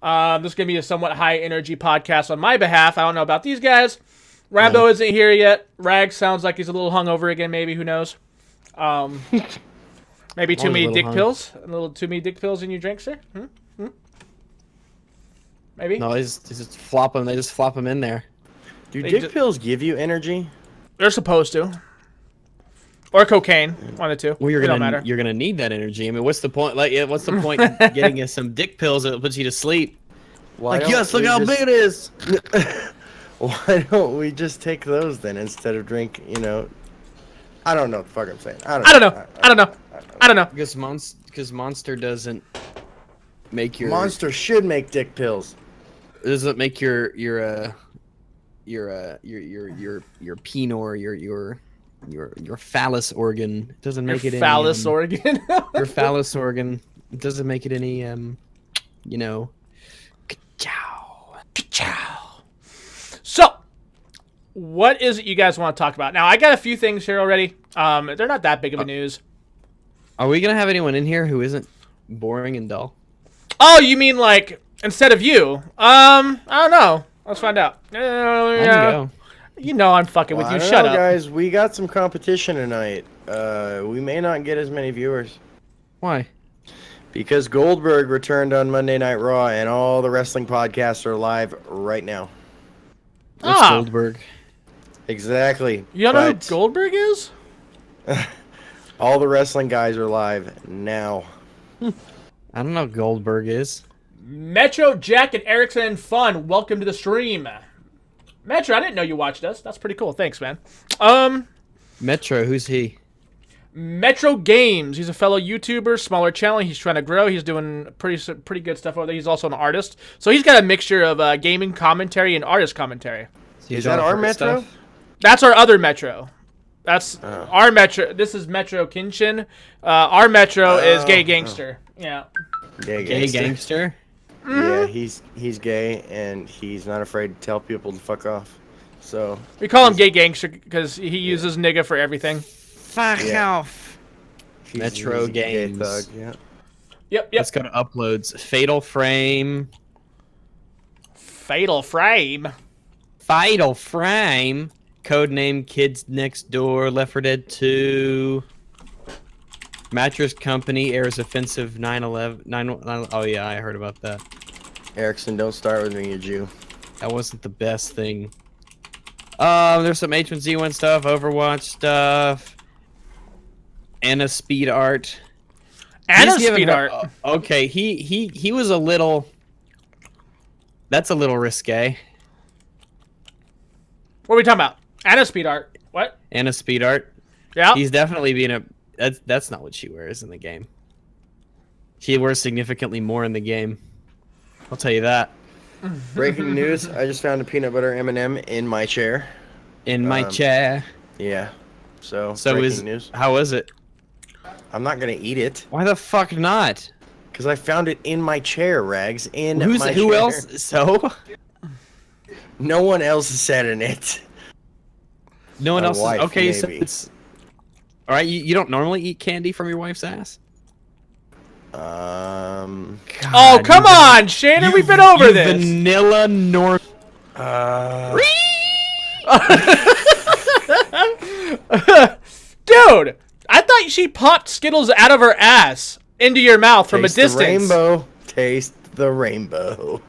This is going to be a somewhat high-energy podcast on my behalf. I don't know about these guys. Rambo isn't here yet. Rag sounds like he's a little hungover again, maybe. Who knows? Maybe too many dick pills? A little too many dick pills in your drink, sir? Maybe? No, they just flop them. They just flop them in there. Do dick pills give you energy? They're supposed to. Or cocaine, one of the two. Well, It don't matter. you're gonna need that energy. I mean, what's the point? Like, what's the point in getting you some dick pills that puts you to sleep? Like, yes, look how big it is. Why don't we just take those then instead of drink? You know, I don't know what the fuck I'm saying. I don't know. Because Monster doesn't make your Monster should make dick pills. It doesn't make your penor, your phallus organ. It doesn't make it phallus organ. Your phallus organ. It doesn't make it any you know. Ka-chow. So, what is it you guys want to talk about? Now, I got a few things here already. They're not that big of a news. Are we gonna have anyone in here who isn't boring and dull? Oh, you mean like instead of you? I don't know. Let's find out. Go. You know I'm fucking with you. I don't Shut know, up, guys. We got some competition tonight. We may not get as many viewers Why? because Goldberg returned on Monday Night Raw, and all the wrestling podcasts are live right now. What's Goldberg? Exactly. You don't know who Goldberg is? All the wrestling guys are live now. I don't know who Goldberg is. Metro, Jack, and Erickson and Fun. Welcome to the stream. Metro, I didn't know you watched us. That's pretty cool. Thanks, man. Metro, who's he? Metro Games. He's a fellow YouTuber, smaller channel. He's trying to grow. He's doing pretty good stuff over there. He's also an artist. So he's got a mixture of gaming commentary and artist commentary. Is that our Metro? Stuff? That's our other Metro. That's our Metro. This is Metro Kinshin. Our Metro is Gay Gangster. Yeah. Gay Gangster? Yeah, he's gay, and he's not afraid to tell people to fuck off. So We call him Gay Gangster because he uses nigga for everything. Fuck off. Metro he's a gay Games. thug, yeah. Yep. Let's go to uploads. Fatal Frame. Fatal Frame. Codename Kids Next Door. Left 4 Dead 2. Mattress Company airs offensive 9/11. Oh yeah, I heard about that. Erickson, don't start with me, you Jew. That wasn't the best thing. There's some H1Z1 stuff, Overwatch stuff, Anna Speed Art. Anna Speed Art. Okay, he was a little. That's a little risque. What are we talking about? Anna Speed Art. What? Anna Speed Art. Yeah. He's definitely being a. That's not what she wears in the game. She wears significantly more in the game. I'll tell you that. Breaking news, I just found a peanut butter M&M in my chair. In my chair. Yeah. So is news. How is it? I'm not going to eat it. Why the fuck not? Because I found it in my chair, Rags. Who chair. else? So? No one else said in it. No one My else. wife, Okay, so maybe. it's. All right, you don't normally eat candy from your wife's ass? God, Oh, come on, Shannon. We've been over this. Vanilla norm. Dude, I thought she popped Skittles out of her ass into your mouth from a Taste the distance. rainbow. Taste the rainbow.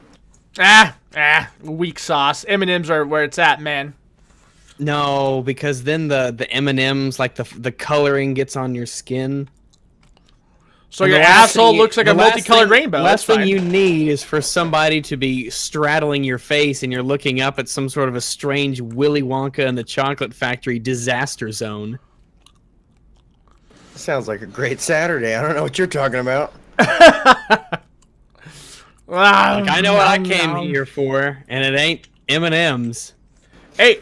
Weak sauce. M&Ms are where it's at, man. No, because then the M&Ms, like the coloring gets on your skin. So And your the last asshole thing you- looks like the a last multicolored thing- rainbow. Last That's thing fine. you need is for somebody to be straddling your face and you're looking up at some sort of a strange Willy Wonka and the Chocolate Factory disaster zone. Sounds like a great Saturday. I don't know what you're talking about. Like, I know what I came here for, and it ain't M&Ms. Hey,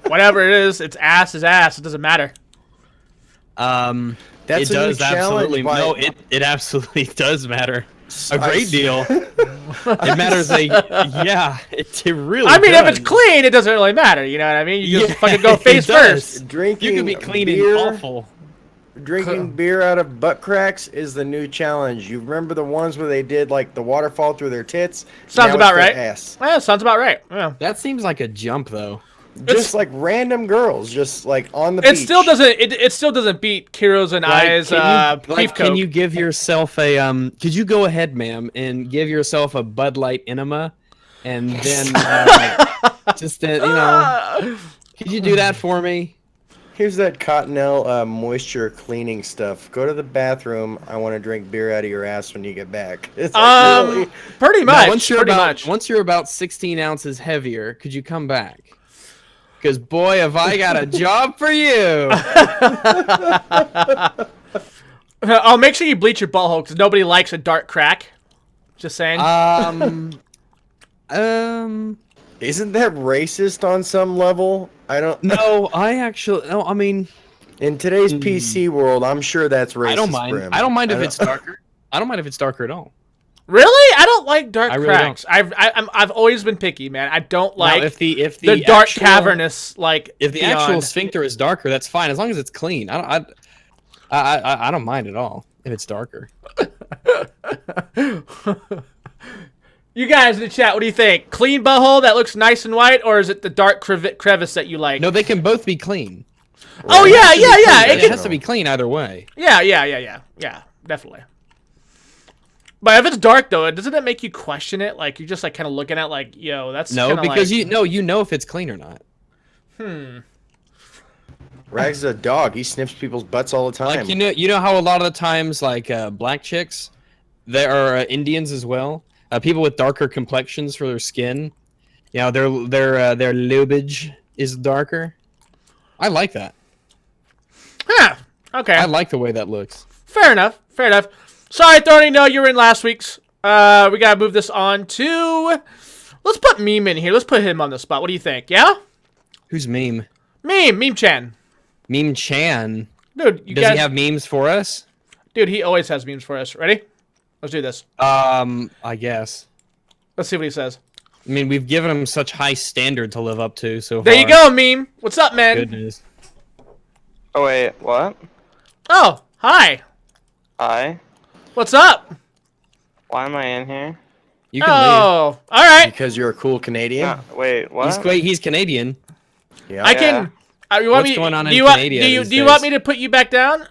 whatever it is, it's ass is ass. It doesn't matter. That's It a new does absolutely. challenge. No, it absolutely does matter. A I great deal. It matters. Yeah, it really. I mean, does. if it's clean, it doesn't really matter. You know what I mean? You just Yeah, fucking go it face does. first. Drinking You can be clean beer, and awful. drinking beer out of butt cracks is the new challenge. You remember the ones where they did like the waterfall through their tits? Sounds Now about it's their right. Ass. Yeah, sounds about right. Yeah. That seems like a jump, though. Just like random girls, just like on the It beach. still doesn't. It still doesn't beat Kiro's and I's beef can coke. you give yourself a Could you go ahead, ma'am, and give yourself a Bud Light enema, and then just you know, could you do that for me? Here's that Cottonelle moisture cleaning stuff. Go to the bathroom. I want to drink beer out of your ass when you get back. It's like really... Pretty much. No, once you're about 16 ounces heavier, could you come back? Because boy, have I got a job for you. Oh, make sure you bleach your butthole because nobody likes a dark crack. Just saying. Isn't that racist on some level? I don't. No, I mean, in today's PC world, I'm sure that's racist. I don't mind. For him. I don't mind if it's darker. I don't mind if it's darker at all. Really? I don't like dark really cracks. I've always been picky, man. I don't like now, if the dark cavernous like. If the beyond. actual sphincter is darker, that's fine as long as it's clean. I don't mind at all if it's darker. You guys in the chat, what do you think? Clean butthole that looks nice and white, or is it the dark crevice that you like? No, they can both be clean. Oh yeah. It has to be clean either way. Yeah, definitely. But if it's dark though, doesn't that make you question it? Like you're just like kind of looking at like, yo, that's no, because like... you know if it's clean or not. Rags is a dog. He sniffs people's butts all the time. Like you know how a lot of the times like black chicks, there are Indians as well. People with darker complexions for their skin, you know, their lobage is darker. I like that. Yeah. Okay. I like the way that looks. Fair enough. Sorry, Thorny. No, you were in last week's. We gotta move this on to. Let's put Meme in here. Let's put him on the spot. What do you think? Yeah. Who's Meme? Meme Chan. Meme Chan. Dude, Does he have memes for us? Dude, he always has memes for us. Ready? Let's do this. I guess. Let's see what he says. I mean, we've given him such high standard to live up to so there far. You go, Meme. What's up, man? Goodness. Oh wait, what? Oh, hi. Hi. What's up? Why am I in here? You can leave. All right. Because you're a cool Canadian. Wait, what? He's Canadian. Yeah. I can. You want What's me? going on do in you want? Canada Do you these do you want days? me to put you back down?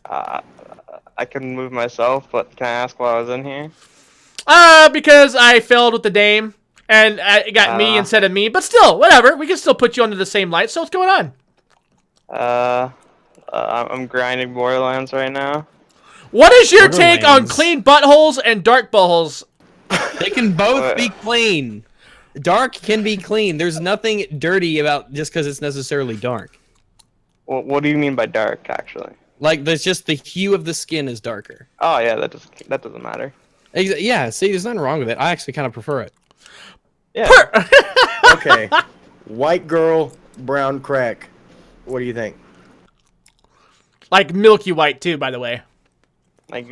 I can move myself, but can I ask why I was in here? Because I failed with the name and it got me instead of me. But still, whatever. We can still put you under the same light. So what's going on? I'm grinding Borderlands right now. What is your take on Borderlands. clean buttholes and dark buttholes? They can both be clean. Dark can be clean. There's nothing dirty about just because it's necessarily dark. What do you mean by dark, actually? Like, there's just the hue of the skin is darker. Oh yeah, that doesn't matter. Yeah, see, there's nothing wrong with it. I actually kind of prefer it. Yeah. Okay. White girl, brown crack. What do you think? Like milky white too, by the way. Like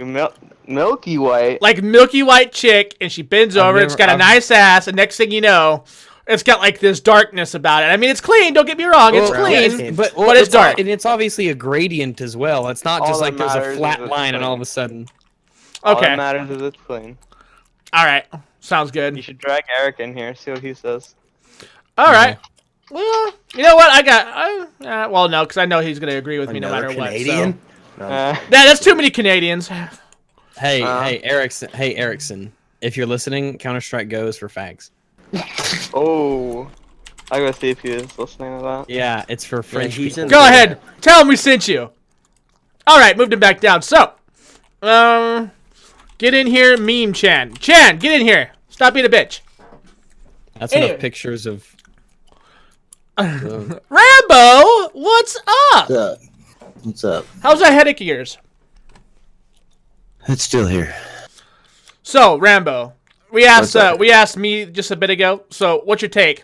milky white. Like milky white chick, and she bends over. It's got a nice ass, and next thing you know, it's got like this darkness about it. I mean, it's clean. Don't get me wrong. It's clean, but it's dark. And it's obviously a gradient as well. It's not All just that like there's a matters flat is it's line and clean. all of a sudden. All Okay. that matters is it's clean. All right. Sounds good. You should drag Eric in here, see what he says. All right. Well, you know what? I got. Well, no, because I know he's gonna agree with me no Another matter Canadian? what. No. That's too many Canadians. Hey, Erickson. If you're listening, Counter-Strike goes for fags. Oh, I gotta see if he is listening to that. Yeah, it's for French he's people. in- Go ahead. Tell him we sent you. All right, moved him back down. So, get in here, Meme Chan. Chan, get in here. Stop being a bitch. That's Anyway. enough pictures of. Rambo, what's up? What's up? What's up? How's that headache of yours? It's still here. So, Rambo, we What's up? asked me just a bit ago. So, what's your take?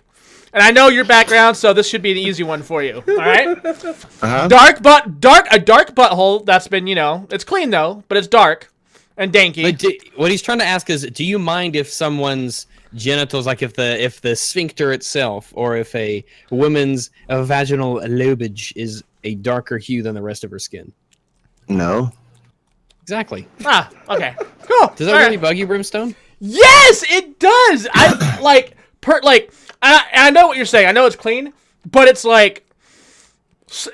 And I know your background, so this should be an easy one for you. All right? Uh-huh. A dark butthole that's been, it's clean though, but it's dark and danky. But what he's trying to ask is, do you mind if someone's genitals, like if the sphincter itself, or if a woman's vaginal lobage is a darker hue than the rest of her skin? No. Exactly. Ah, okay. Cool. Does that All really right. bug you, Brimstone? Yes, it does. I I know what you're saying. I know it's clean, but it's like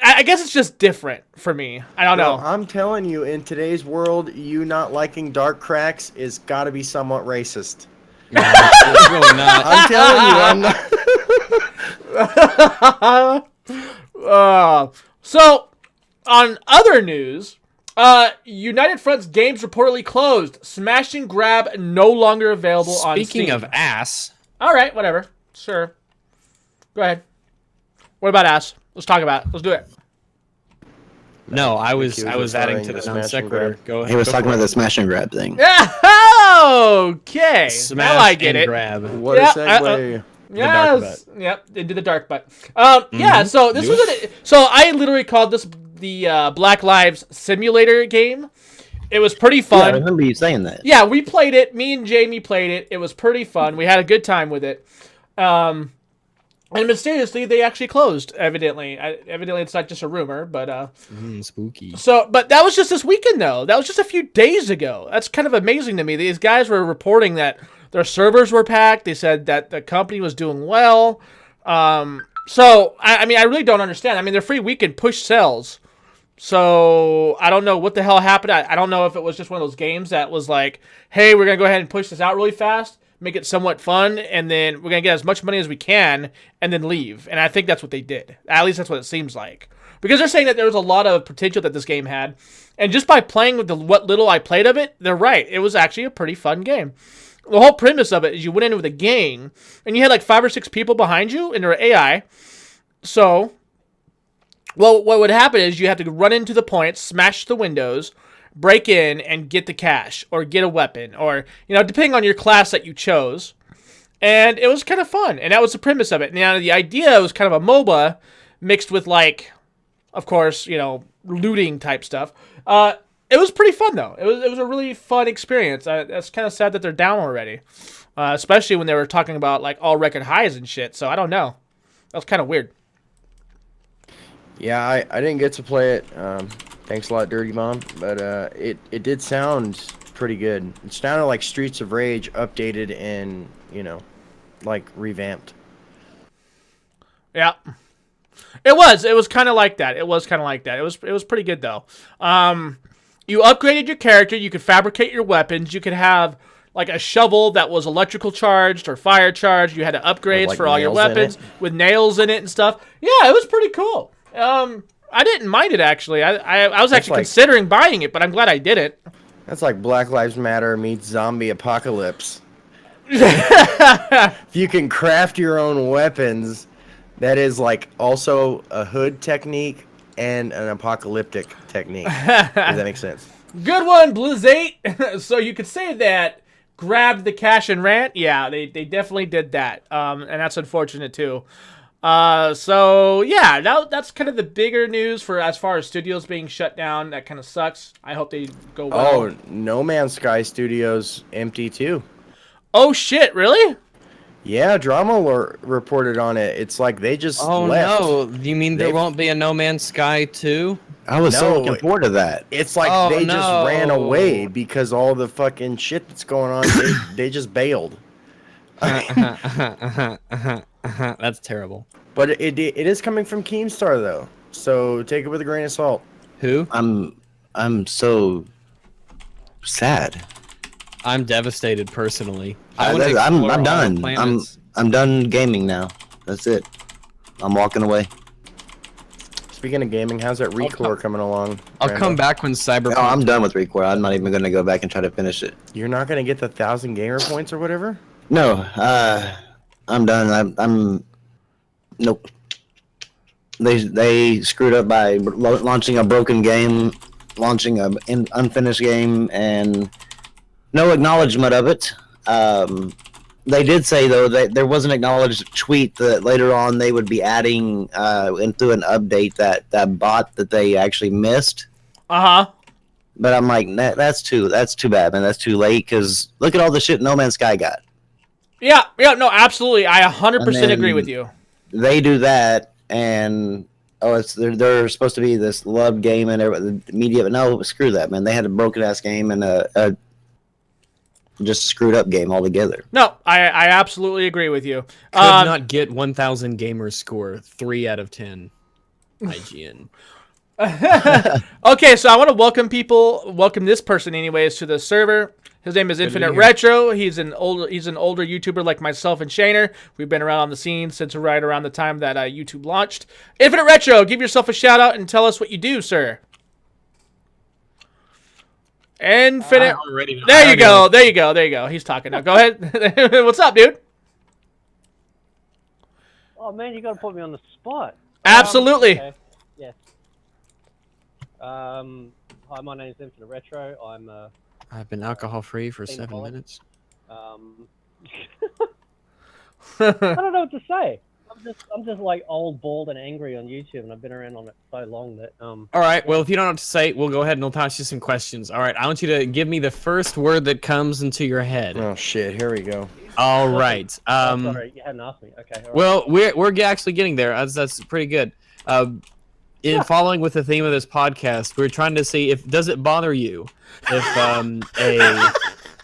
I guess it's just different for me. I don't Bro, know. I'm telling you, in today's world, you not liking dark cracks is got to be somewhat racist. No, it's really not. I'm telling you, I'm not. So, on other news, United Front's games reportedly closed. Smash and Grab no longer available on Steam. Speaking of ass, All right, whatever. Sure. Go ahead. What about ass? Let's talk about it. Let's do it. no, I was was adding referring to the to non smash and sequitur. grab. Go ahead. He was go talking for about it. the smash and grab thing. Okay. Smash Now I get and it. grab. What Yeah, a segue. Yes. Yep. Into the dark butt. Yeah. So this Do was so I literally called this the Black Lives Simulator game. It was pretty Yeah, I fun. remember you saying that. Yeah, we played it. Me and Jamie played it. It was pretty fun. We had a good time with it. And mysteriously, they actually closed. Evidently, it's not just a rumor, but Spooky. So, but that was just this weekend, though. That was just a few days ago. That's kind of amazing to me. These guys were reporting that their servers were packed. They said that the company was doing well. So, I mean, I really don't understand. I mean, their free weekend push sells. So, I don't know what the hell happened. I don't know if it was just one of those games that was like, hey, we're going to go ahead and push this out really fast, make it somewhat fun, and then we're going to get as much money as we can, and then leave. And I think that's what they did. At least that's what it seems like. Because they're saying that there was a lot of potential that this game had. And just by playing with what little I played of it, they're right. It was actually a pretty fun game. The whole premise of it is you went in with a gang, and you had like 5 or 6 people behind you, and they're AI. So, well, what would happen is you have to run into the points, smash the windows, break in, and get the cash, or get a weapon, or, depending on your class that you chose. And it was kind of fun, and that was the premise of it. Now, the idea was kind of a MOBA mixed with, like, of course, looting type stuff. It was pretty fun, though. It was a really fun experience. It's kind of sad that they're down already, especially when they were talking about, like, all record highs and shit, so I don't know. That was kind of weird. Yeah, I didn't get to play it. Thanks a lot, Dirty Mom. But it did sound pretty good. It sounded like Streets of Rage updated and, like revamped. Yeah. It was kind of like that. It was pretty good, though. You upgraded your character. You could fabricate your weapons. You could have like a shovel that was electrical charged or fire charged. You had upgrades like for all your nails in weapons with nails in it and stuff. Yeah, it was pretty cool. I didn't mind it, actually. I was actually considering buying it, but I'm glad I didn't. That's like Black Lives Matter meets zombie apocalypse. If you can craft your own weapons, that is like also a hood technique and an apocalyptic technique. Does that make sense? Good one, Blizz8. So you could say that grabbed the cash and ran. Yeah, they definitely did that. And that's unfortunate too. So yeah, that's kind of the bigger news for as far as studios being shut down. That kind of sucks. I hope they go well. Oh, No Man's Sky Studios empty too. Oh shit, really? Yeah, Drama reported on it. It's like they just left. No, you mean there won't be a No Man's Sky 2? I was so looking forward to that. It's like they just ran away because all the fucking shit that's going on, they just bailed. That's terrible. But it is coming from Keemstar though, so take it with a grain of salt. Who? I'm so sad. I'm devastated personally. I'm done. I'm done gaming now. That's it. I'm walking away. Speaking of gaming, how's that Recore coming along? I'll Rambo? come back when Cyberpunk. No, I'm done with Recore. I'm not even going to go back and try to finish it. You're not gonna get the 1,000 gamer points or whatever? No, I'm done. I'm nope. They screwed up by launching a broken game, launching an unfinished game, and no acknowledgement of it. They did say though that there was an acknowledged tweet that later on they would be adding into an update that bot that they actually missed. But I'm like, that's too bad, man. That's too late because look at all the shit No Man's Sky got. Yeah, no, absolutely. I 100% agree with you. They do that, and oh, they're supposed to be this love game and the media, but no, screw that, man. They had a broken ass game and just a screwed up game altogether. No, I absolutely agree with you. Could not get 1,000 gamers score 3 out of 10. IGN. Okay, so I want to welcome this person anyways to the server. His name is Infinite Retro. He's an older YouTuber like myself and Shaner. We've been around on the scene since right around the time that YouTube launched. Infinite Retro, give yourself a shout out and tell us what you do, sir. Infinite. There you go. He's talking now. Go ahead. What's up, dude? Oh man, you got to put me on the spot. Absolutely. Okay. Yes. Hi, my name is Infinite Retro. I've been alcohol free for 7 Colin. minutes. I don't know what to say. I'm just like old, bald, and angry on YouTube, and I've been around on it so long that All right. Well, if you don't know what to say, we'll go ahead and we'll toss you some questions. All right. I want you to give me the first word that comes into your head. Oh shit! Here we go. All right. sorry, you hadn't asked me. Okay. All right. Well, we're actually getting there. That's pretty good. In following with the theme of this podcast, we're trying to see if does it bother you if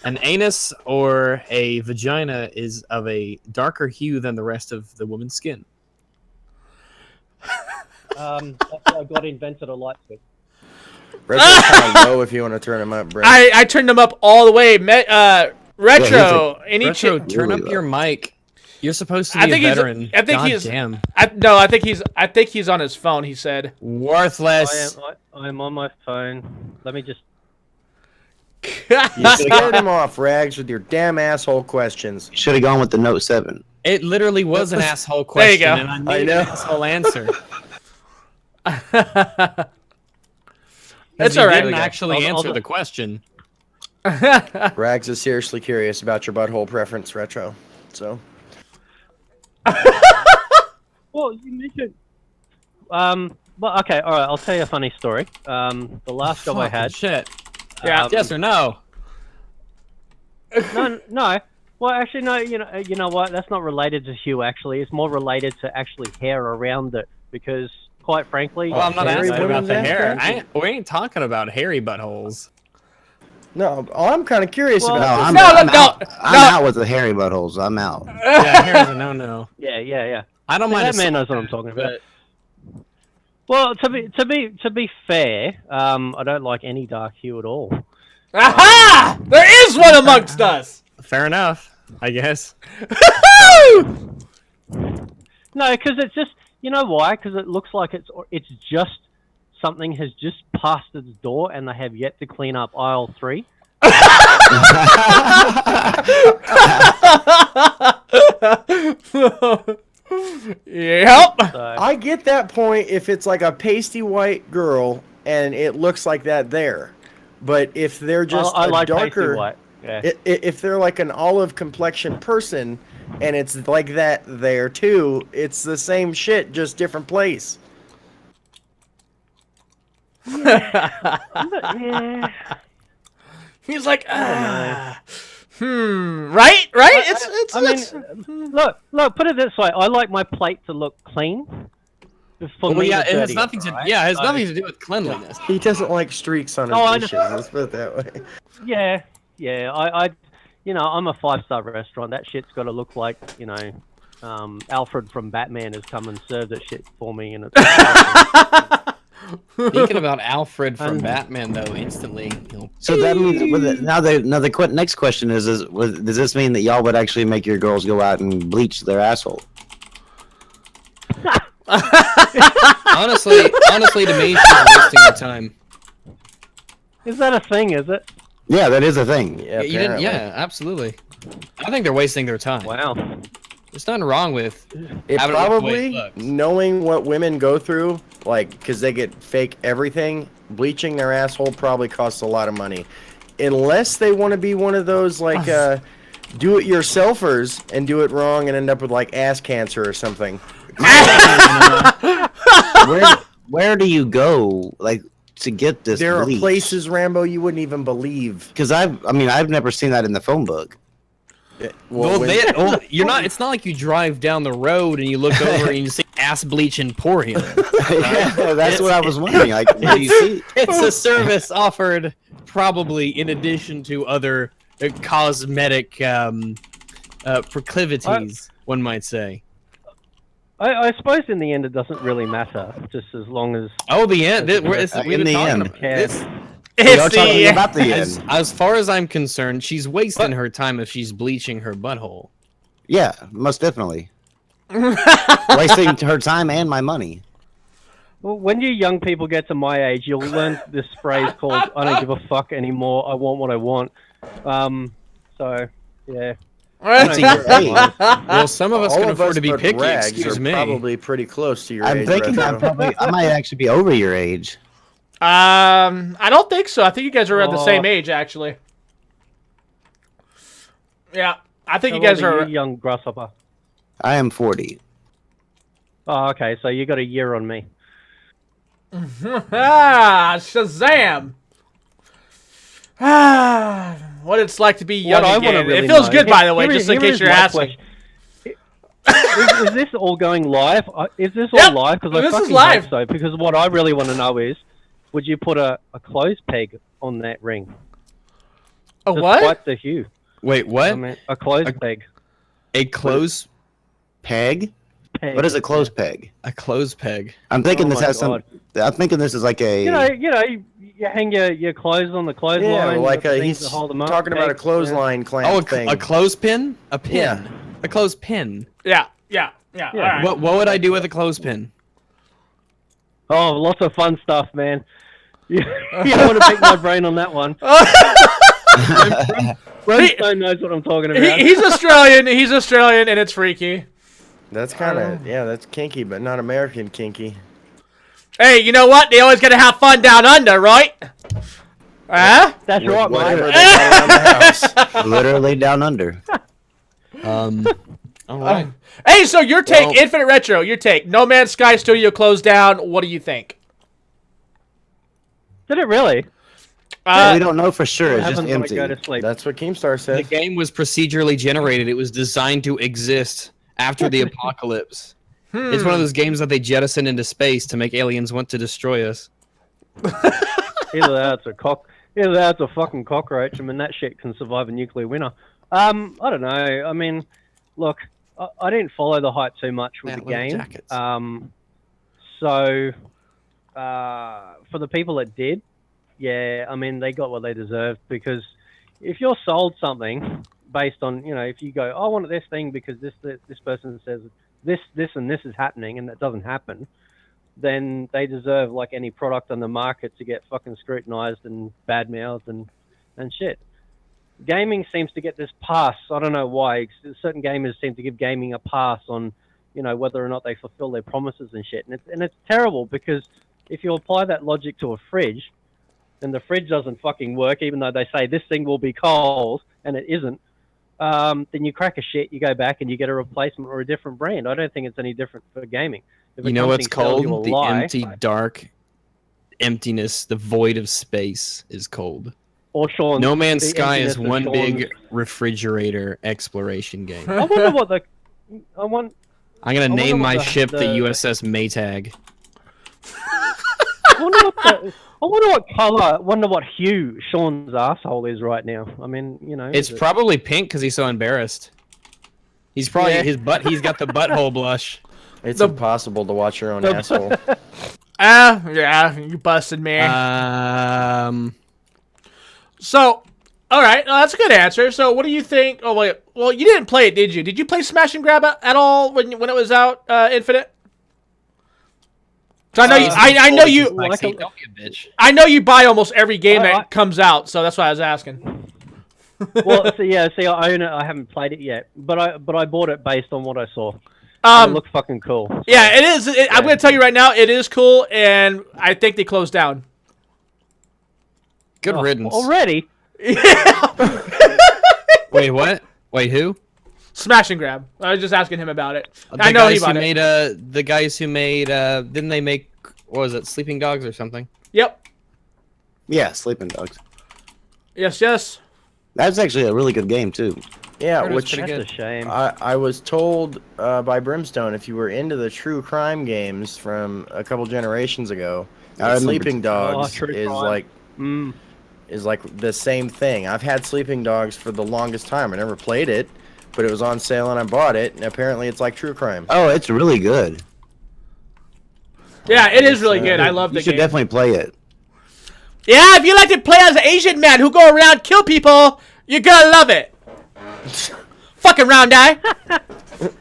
an anus or a vagina is of a darker hue than the rest of the woman's skin. That's why God invented a light switch. Retro's kind of low if you want to turn him up, Brett. I turned him up all the way. Retro, Retro, turn up your mic. You're supposed to be a veteran. I think I think he's on his phone. He said worthless. I am on my phone. Let me just. You scared him off, Rags, with your damn asshole questions. You should have gone with the Note 7. It literally was an asshole question, There you go. and I made an asshole answer. It's all right. Didn't actually answer the question. Rags is seriously curious about your butthole preference, Retro. So. Well, you mentioned. Well, okay, all right. I'll tell you a funny story. The last job I had. Shit. Yeah. Yes or no? No. Well, actually, no. You know what? That's not related to hue. Actually, it's more related to actually hair around it. Because, quite frankly, Well, I'm not hairy asking about women's the ass hair. crack? We ain't talking about hairy buttholes. No, I'm kind of curious Well, about. No, this. I'm out with the hairy buttholes. I'm out. Yeah, hair's a no-no. Yeah. I don't mind. That man knows what I'm talking about. Well, to be fair, I don't like any dark hue at all. Aha! There is one amongst us. Fair enough, I guess. No, because it's just, you know why? Because it looks like it's just something has just passed its door and they have yet to clean up aisle 3. Yep. So, I get that point if it's like a pasty white girl and it looks like that there, but if they're just I a like pasty darker, white. Yeah. if they're like an olive complexion person and it's like that there too, it's the same shit, just different place. Yeah. He's like, right? It's. I mean, look. Put it this way: I like my plate to look clean. Well, me yeah, to it has dirty nothing to. right? Yeah, it has So- nothing to do with cleanliness. He doesn't like streaks on his Oh, I know. dishes. Let's put it that way. Yeah. I I'm a 5-star restaurant. That shit's got to look like, Alfred from Batman has come and served that shit for me, and it's. Thinking about Alfred from Batman, though, instantly. So that means now the next question is does this mean that y'all would actually make your girls go out and bleach their asshole? honestly, to me, she's wasting her time. Is that a thing? Is it? Yeah, that is a thing. Yeah, You didn't, yeah, absolutely. I think they're wasting their time. Wow. There's nothing wrong with It having it the way probably, it looks. knowing what women go through, like, because they get fake everything, bleaching their asshole probably costs a lot of money. Unless they want to be one of those, like, do-it-yourselfers and do it wrong and end up with, like, ass cancer or something. Where do you go, like, to get this There bleach? are places, Rambo, you wouldn't even believe. Because I've never seen that in the phone book. Well, you're not. It's not like you drive down the road and you look over and you see ass bleach and pore healing. Yeah, that's what I was wondering. Like, what do you see? It's a service offered probably in addition to other cosmetic proclivities, one might say. I suppose in the end it doesn't really matter, just as long as. Oh, the end. in the end. We are It's talking the about the end. As far as I'm concerned, she's wasting her time if she's bleaching her butthole. Yeah, most definitely. Wasting her time and my money. Well, when you young people get to my age, you'll learn this phrase called "I don't give a fuck anymore. I want what I want." So yeah. Well, some of us All can of afford us to be but picky. Rags Excuse are me. probably pretty close to your I'm age. thinking Retro. I might actually be over your age. I don't think so. I think you guys are around the Oh. same age, actually. Yeah, I think How you guys old are. you, young grasshopper. I am 40. Oh, okay. So you got a year on me. Ah, Shazam! Ah, what it's like to be young What I wanna again. really It feels know- good, by the way, here just is- in here case is you're my asking. question. Is this all going live? Is this all Yep, live? Because I this is fucking live. hope so. Because what I really want to know is, would you put a clothes peg on that ring? A Just what? Quite the hue. Wait, what? I mean, a clothes peg. A clothes Peg? Peg. What is a clothes peg? a clothes peg. I'm thinking Oh this my has some. I'm thinking this is like a. You hang your clothes on the clothesline. Yeah, like things he's to hold them up, talking about a pegs, clothesline clamp Oh, thing. a clothespin? A pin? Yeah. A clothespin. Yeah. Yeah. All right. What would I do with a clothespin? Oh, lots of fun stuff, man. You don't want to pick my brain on that one. Brimstone knows what I'm talking about. He's Australian. He's Australian, and it's freaky. That's kind of that's kinky, but not American kinky. Hey, you know what? They always gotta have fun down under, right? Huh? That's right, Whatever mate. they got around the house. Literally down under. All right. Hey, so your take, Well- Infinite Retro, your take. No Man's Sky Studio closed down. What do you think? Did it really? We don't know for sure. It's What just happens when I empty. go to sleep? That's what Keemstar The says. game was procedurally generated. It was designed to exist after the apocalypse. It's one of those games that they jettison into space to make aliens want to destroy us. Either that's a fucking cockroach. I mean, that shit can survive a nuclear winter. I don't know. I mean, look, I didn't follow the hype too much with Yeah, the little game. jackets. So, for the people that did, yeah, I mean, they got what they deserved, because if you're sold something based on, if you go, I want this thing because this person says this and this is happening, and that doesn't happen, then they deserve, like any product on the market, to get fucking scrutinized and bad-mouthed and shit. Gaming seems to get this pass. I don't know why. Certain gamers seem to give gaming a pass on, whether or not they fulfill their promises and shit. And it's terrible, because if you apply that logic to a fridge, and the fridge doesn't fucking work, even though they say this thing will be cold, and it isn't, then you crack a shit, you go back and you get a replacement or a different brand. I don't think it's any different for gaming. If a You know what's company sells you cold? a The lie, empty, dark emptiness, the void of space is cold. or Sean's, No Man's the Sky is emptiness of one Sean's- big refrigerator exploration game. I wonder what the. I want. I'm gonna wonder name what my the- ship the the- USS Maytag. I wonder what color. I wonder what hue Sean's asshole is right now. I mean, It's is it- probably pink because he's so embarrassed. He's probably Yeah. He's got the butthole blush. It's impossible to watch your own asshole. Yeah, you busted me. So, all right, that's a good answer. So, what do you think? Oh wait, well, you didn't play it, did you? Did you play Smash and Grab at all when it was out, Infinite? So I know I know you. Like a- Don't be a bitch. I know you buy almost every game I- that comes out, so that's why I was asking. well, see, I own it. I haven't played it yet, but I bought it based on what I saw. It looked fucking cool. So. Yeah, it is. I'm going to tell you right now, it is cool, and I think they closed down. Good riddance. Already? Wait, what? Wait, who? Smash and Grab. I was just asking him about it. The I know he guys who bought it. made the guys who made didn't they make, what was it, Sleeping Dogs or something? Yep. Yeah, sleeping dogs. Yes, yes. That's actually a really good game too. Yeah, Heard it was which pretty That's good. a shame. I was told by Brimstone, if you were into the true crime games from a couple generations ago, I that remember. Sleeping Dogs True is crime. Mm. like the same thing. I've had Sleeping Dogs for the longest time. I never played it, but it was on sale and I bought it, and apparently it's like true crime. Oh, it's really good. Yeah, it is really good. I love the You should game. definitely play it. Yeah, if you like to play as an Asian man who go around kill people, you're gonna love it. Fucking round eye.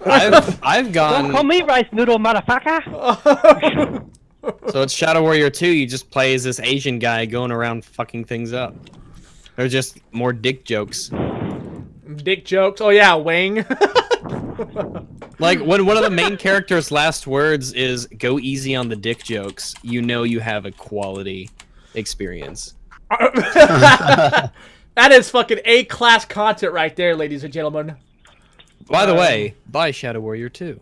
I've Don't call gone. me rice noodle, motherfucker. So it's Shadow Warrior 2. You just play as this Asian guy going around fucking things up. There's just more dick jokes. Dick jokes. Oh yeah, Wang. Like when one of the main character's last words is "go easy on the dick jokes," you know you have a quality experience. That is fucking A-class content right there, ladies and gentlemen. By the way, buy Shadow Warrior 2.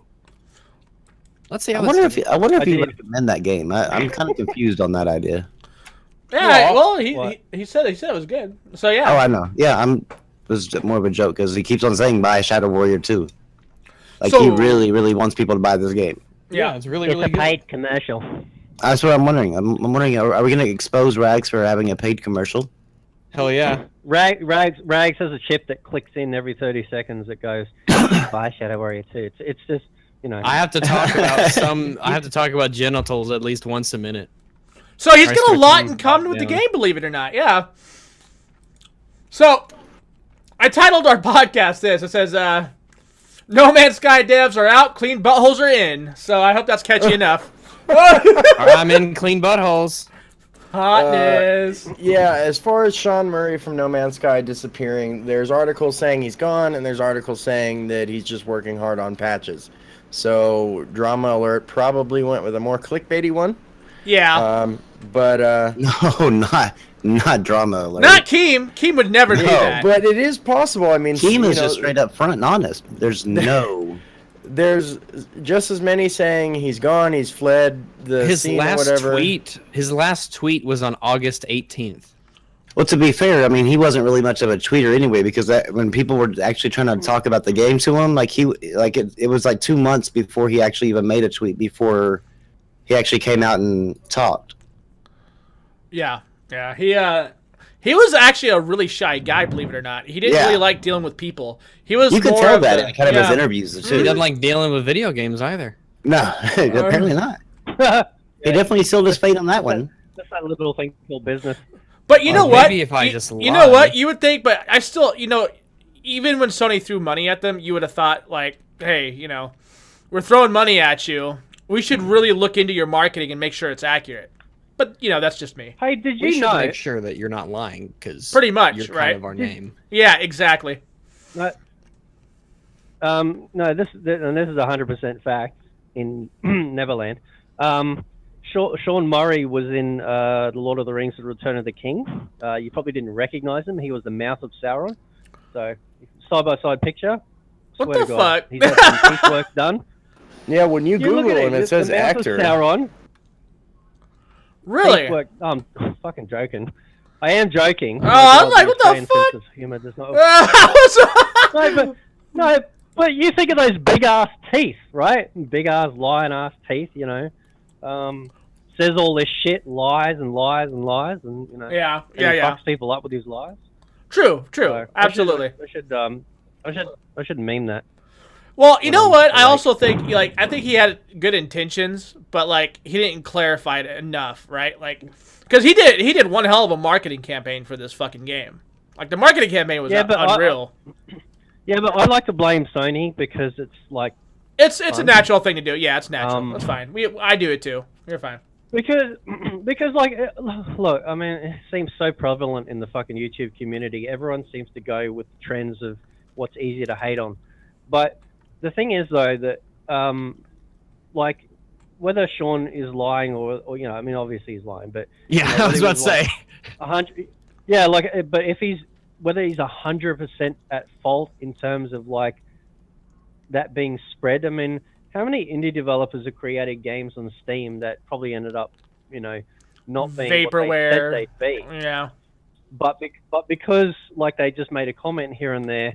Let's see how I wonder it's if I wonder if you did. recommend that game. I'm kind of confused on that idea. Yeah, well, What? he said it was good. So yeah. Oh, I know. Yeah, it was more of a joke because he keeps on saying buy Shadow Warrior 2. Like So- he really, really wants people to buy this game. yeah, it's really It's really a good. paid commercial. That's what I'm wondering. I'm wondering, are we going to expose Rags for having a paid commercial? Hell yeah. Rags has a chip that clicks in every 30 seconds that goes, buy Shadow Warrior 2. It's just, you know. I have to talk about I have to talk about genitals at least once a minute. So he's I got a start lot to in common with the down. game, believe it or not. Yeah. So, I titled our podcast this. It says, No Man's Sky devs are out, clean buttholes are in. So I hope that's catchy enough. I'm in clean buttholes. Hotness. Yeah, as far as Sean Murray from No Man's Sky disappearing, there's articles saying he's gone, and there's articles saying that he's just working hard on patches. So, Drama Alert probably went with a more clickbaity one. Yeah. But No, not drama alert. Not Keem. Keem would never do that. but it is possible. I mean, Team you is know, just straight up front and honest. There's no. there's just as many saying he's gone, he's fled the His scene or last whatever. tweet was on August 18th. Well, to be fair, I mean, he wasn't really much of a tweeter anyway, because when people were actually trying to talk about the game to him, it was like 2 months before he actually even made a tweet, before he actually came out and talked. Yeah. He was actually a really shy guy, believe it or not. He didn't Yeah. really like dealing with people. He was You could more tell of that the- in kind of his yeah. interviews He too. doesn't like dealing with video games either. No, apparently not. He definitely sealed his fate on that one. That's that little thing called business. But you Or know what? maybe if I You- just you know lie. what? You would think, but I still, even when Sony threw money at them, you would have thought, like, hey, we're throwing money at you. We should really look into your marketing and make sure it's accurate. But, that's just me. Hey, did We you should know? make sure that you're not lying, because Pretty much, you're kind right? of our name. Yeah, exactly. No, this is 100% fact in Neverland. Sean Murray was in The Lord of the Rings: The Return of the King. You probably didn't recognize him. He was the mouth of Sauron. So, side-by-side picture. What Swear the to God, fuck? He's got some piecework done. Yeah, when you You look Google at him, it it's says the mouth actor. Of Sauron. Really? Piecework. I'm fucking joking. I am joking. Oh, I'm like, what the Australian fuck? sense of humor does not. No, but you think of those big ass teeth, right? Big ass lion ass teeth, says all this shit, lies and lies and lies, and Yeah, and he yeah. fucks people up with his lies. True, So, absolutely. I should meme that. Well, you know what? I like- also think, I think he had good intentions, but, he didn't clarify it enough, right? Because he did one hell of a marketing campaign for this fucking game. The marketing campaign was unreal. Yeah, but I like to blame Sony because it's like It's a natural thing to do. Yeah, it's natural. That's fine. I do it too. You're fine. because look, I mean, it seems so prevalent in the fucking YouTube community. Everyone seems to go with trends of what's easier to hate on, but the thing is though that whether Sean is lying or I mean obviously he's lying, but Yeah, I was about to say. 100, yeah, but if whether he's 100% at fault in terms of that being spread. I mean, how many indie developers have created games on Steam that probably ended up, not being Vaporware. what they said they'd be? Yeah. but because like they just made a comment here and there,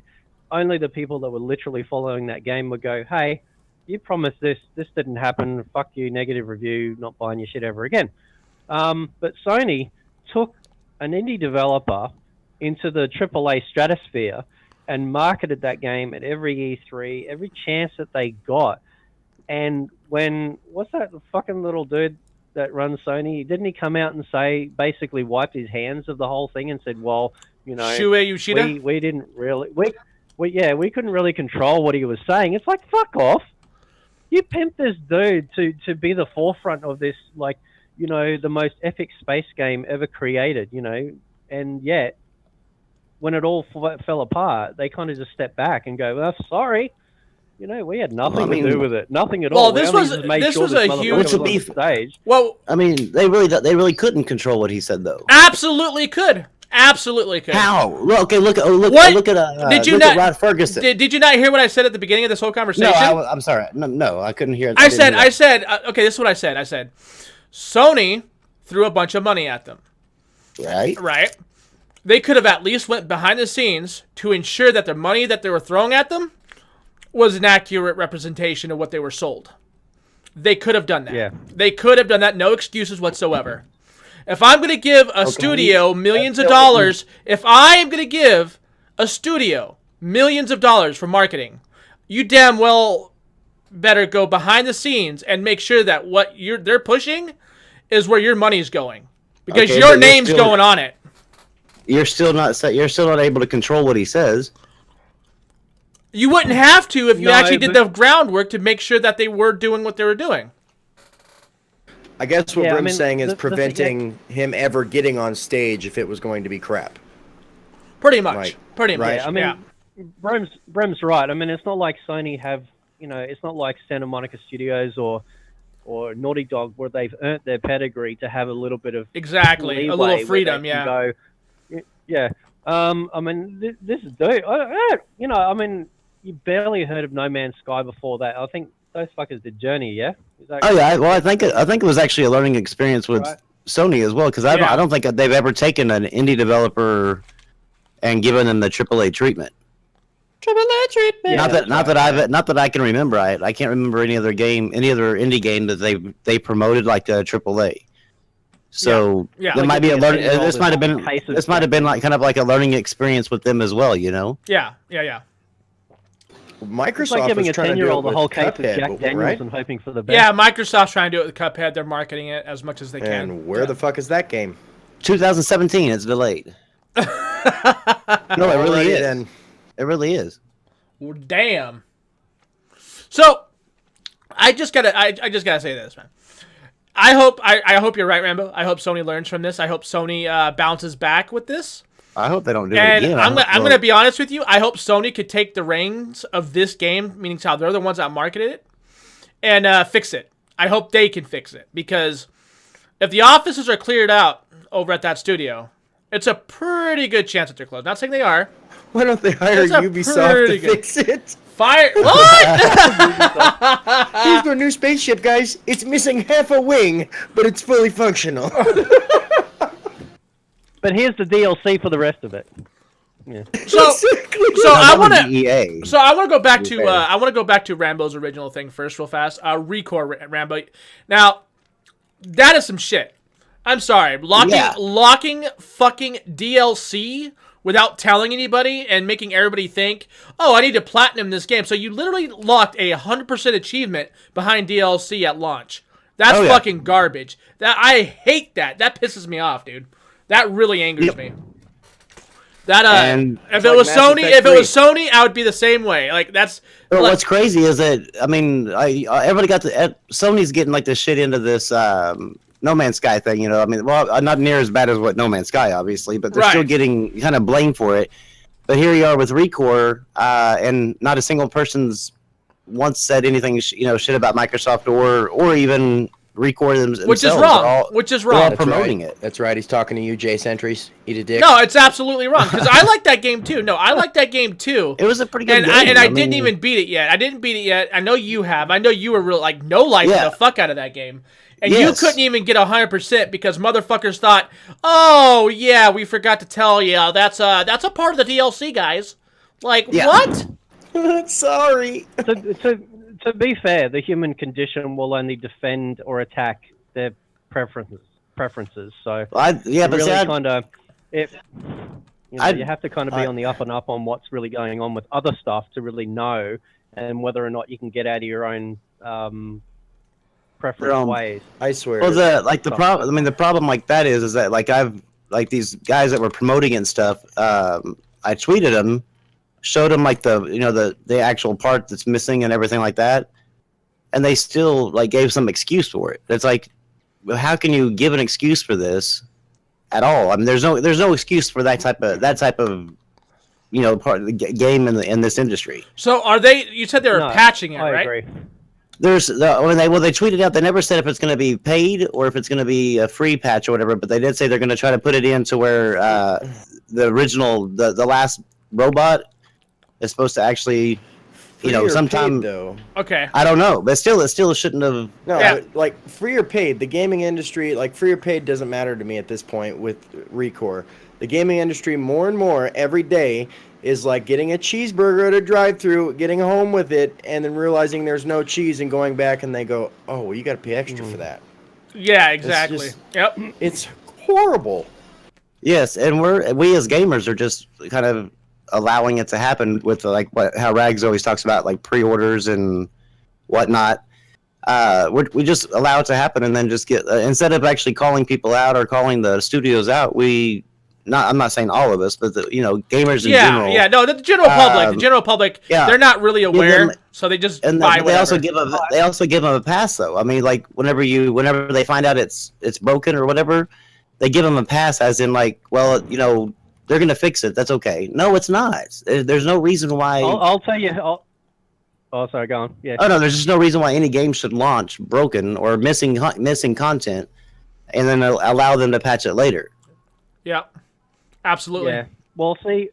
only the people that were literally following that game would go, "Hey, you promised this. This didn't happen. Fuck you. Negative review. Not buying your shit ever again." But Sony took an indie developer into the AAA stratosphere and marketed that game at every E3, every chance that they got. And what's that fucking little dude that runs Sony? Didn't he come out and say, basically wiped his hands of the whole thing and said, well, Shuei Yoshida? we didn't really, we couldn't really control what he was saying. It's like, fuck off. You pimped this dude to be the forefront of this, like, the most epic space game ever created, and yet when it all fell apart, they kind of just stepped back and go, well, sorry, we had nothing to do with it, nothing at all. Well, this was a huge stage. Well, I mean, they really couldn't control what he said, though. Absolutely could. How? Okay, look What? at Did you look not? at Rod Ferguson. Did you not hear what I said at the beginning of this whole conversation? No, I'm sorry. No, I couldn't hear. I said, okay, this is what I said. I said, Sony threw a bunch of money at them. Right. They could have at least went behind the scenes to ensure that the money that they were throwing at them was an accurate representation of what they were sold. They could have done that. Yeah. They could have done that. No excuses whatsoever. If I'm going to give a studio millions of dollars, if I am going to give a studio millions of dollars for marketing, you damn well better go behind the scenes and make sure that what they're pushing is where your money's going, because your name's going on it. You're still not able to control what he says. You wouldn't have to if you actually did the groundwork to make sure that they were doing what they were doing. I guess what Brim's saying is preventing him ever getting on stage if it was going to be crap. Pretty much. Pretty much. I mean, Brim's right. I mean, it's not like Sony have, it's not like Santa Monica Studios or Naughty Dog where they've earned their pedigree to have a little bit of a little freedom, I mean, this dude, I mean, you barely heard of No Man's Sky before that. I think those fuckers did Journey, yeah? Well, I think it was actually a learning experience with Sony as well, because I don't think they've ever taken an indie developer and given them the AAA treatment. AAA treatment. Not that I can remember. I can't remember any other indie game that they promoted like the AAA. So there might be a learning. This might have been like kind of like a learning experience with them as well. Yeah. Microsoft like giving was a trying to do 10-year-old it the whole with case of Cuphead, Jack Daniels right? and hoping for the best. Yeah, Microsoft's trying to do it with Cuphead. They're marketing it as much as they can. And where the fuck is that game? 2017. It's delayed. No, it really is. Then. It really is. Well, damn. So, I just gotta say this, man. I hope you're right, Rambo. I hope Sony learns from this. I hope Sony bounces back with this. I hope they don't do it and again. I'm gonna be honest with you. I hope Sony could take the reins of this game, meaning how they're the ones that marketed it, and fix it. I hope they can fix it, because if the offices are cleared out over at that studio, it's a pretty good chance that they're closed. Not saying they are. Why don't they hire Ubisoft to fix it? Fire! What? Here's their new spaceship, guys. It's missing half a wing, but it's fully functional. But here's the DLC for the rest of it. Yeah. So I want to go back to Rambo's original thing first, real fast. Recore Rambo. Now, that is some shit. I'm sorry, locking fucking DLC without telling anybody and making everybody think, oh, I need to platinum this game. So you literally locked a 100% achievement behind DLC at launch. That's fucking garbage. I hate that. That pisses me off, dude. That really angers me. That if it was Sony, I would be the same way. Like that's. But what's crazy is that everybody got Sony's getting like this shit into this No Man's Sky thing. I mean, well, not near as bad as what No Man's Sky, obviously, but they're still getting kind of blamed for it. But here you are with Recore, and not a single person's once said anything, shit about Microsoft or even Recore themselves. Which is wrong. They're all promoting it. That's right. He's talking to you, Jay Sentries. Eat a dick. No, it's absolutely wrong, because I like that game too. No, I like that game too. It was a pretty good game. I didn't even beat it yet. I know you have. I know you were real no-lifing the fuck out of that game. and Yes. you couldn't even get 100% because motherfuckers thought, oh yeah, we forgot to tell you that's a part of the DLC, guys. Like Yeah. what? Sorry. To be fair, the human condition will only defend or attack their preferences. So But really see, kind of if you have to kind of be I- on the up and up on what's really going on with other stuff to really know and whether or not you can get out of your own preference ways. I swear. well, the problem. I mean, the problem like that is that like I've like these guys that were promoting it and stuff. I tweeted them, showed them like the actual part that's missing and everything like that, and they still like gave some excuse for it. It's like, how can you give an excuse for this at all? I mean, there's no excuse for that type of part of the game in this industry. So are they? You said they were No, patching it, I right? agree. There's when they tweeted out, they never said if it's going to be paid or if it's going to be a free patch or whatever, but they did say they're going to try to put it in to where the original the last robot is supposed to actually Free or sometime paid, though. Okay. I don't know, but still it shouldn't have. No, Yeah. but, like free or paid, the gaming industry, like free or paid doesn't matter to me at this point with Recore. The gaming industry more and more every day is like getting a cheeseburger at a drive-through, getting home with it, and then realizing there's no cheese and going back and they go, "Oh, well, you got to pay extra for that." Yeah, exactly. just- Yep. It's horrible. Yes, and we as gamers are just kind of allowing it to happen with like how Rags always talks about like pre-orders and whatnot. We just allow it to happen and then just get instead of actually calling people out or calling the studios out, I'm not saying all of us, but gamers in general. Yeah, no, the general public, yeah. they're not really aware, them- so they just And buy they whatever. also give them a pass though. I mean, like whenever they find out it's broken or whatever, they give them a pass as in like, well, they're gonna fix it. That's okay. No, it's not. There's no reason why. I'll tell you. Oh, sorry, go on. Yeah. Oh no, there's just no reason why any game should launch broken or missing content, and then allow them to patch it later. Yep. Absolutely. Yeah. Well, see,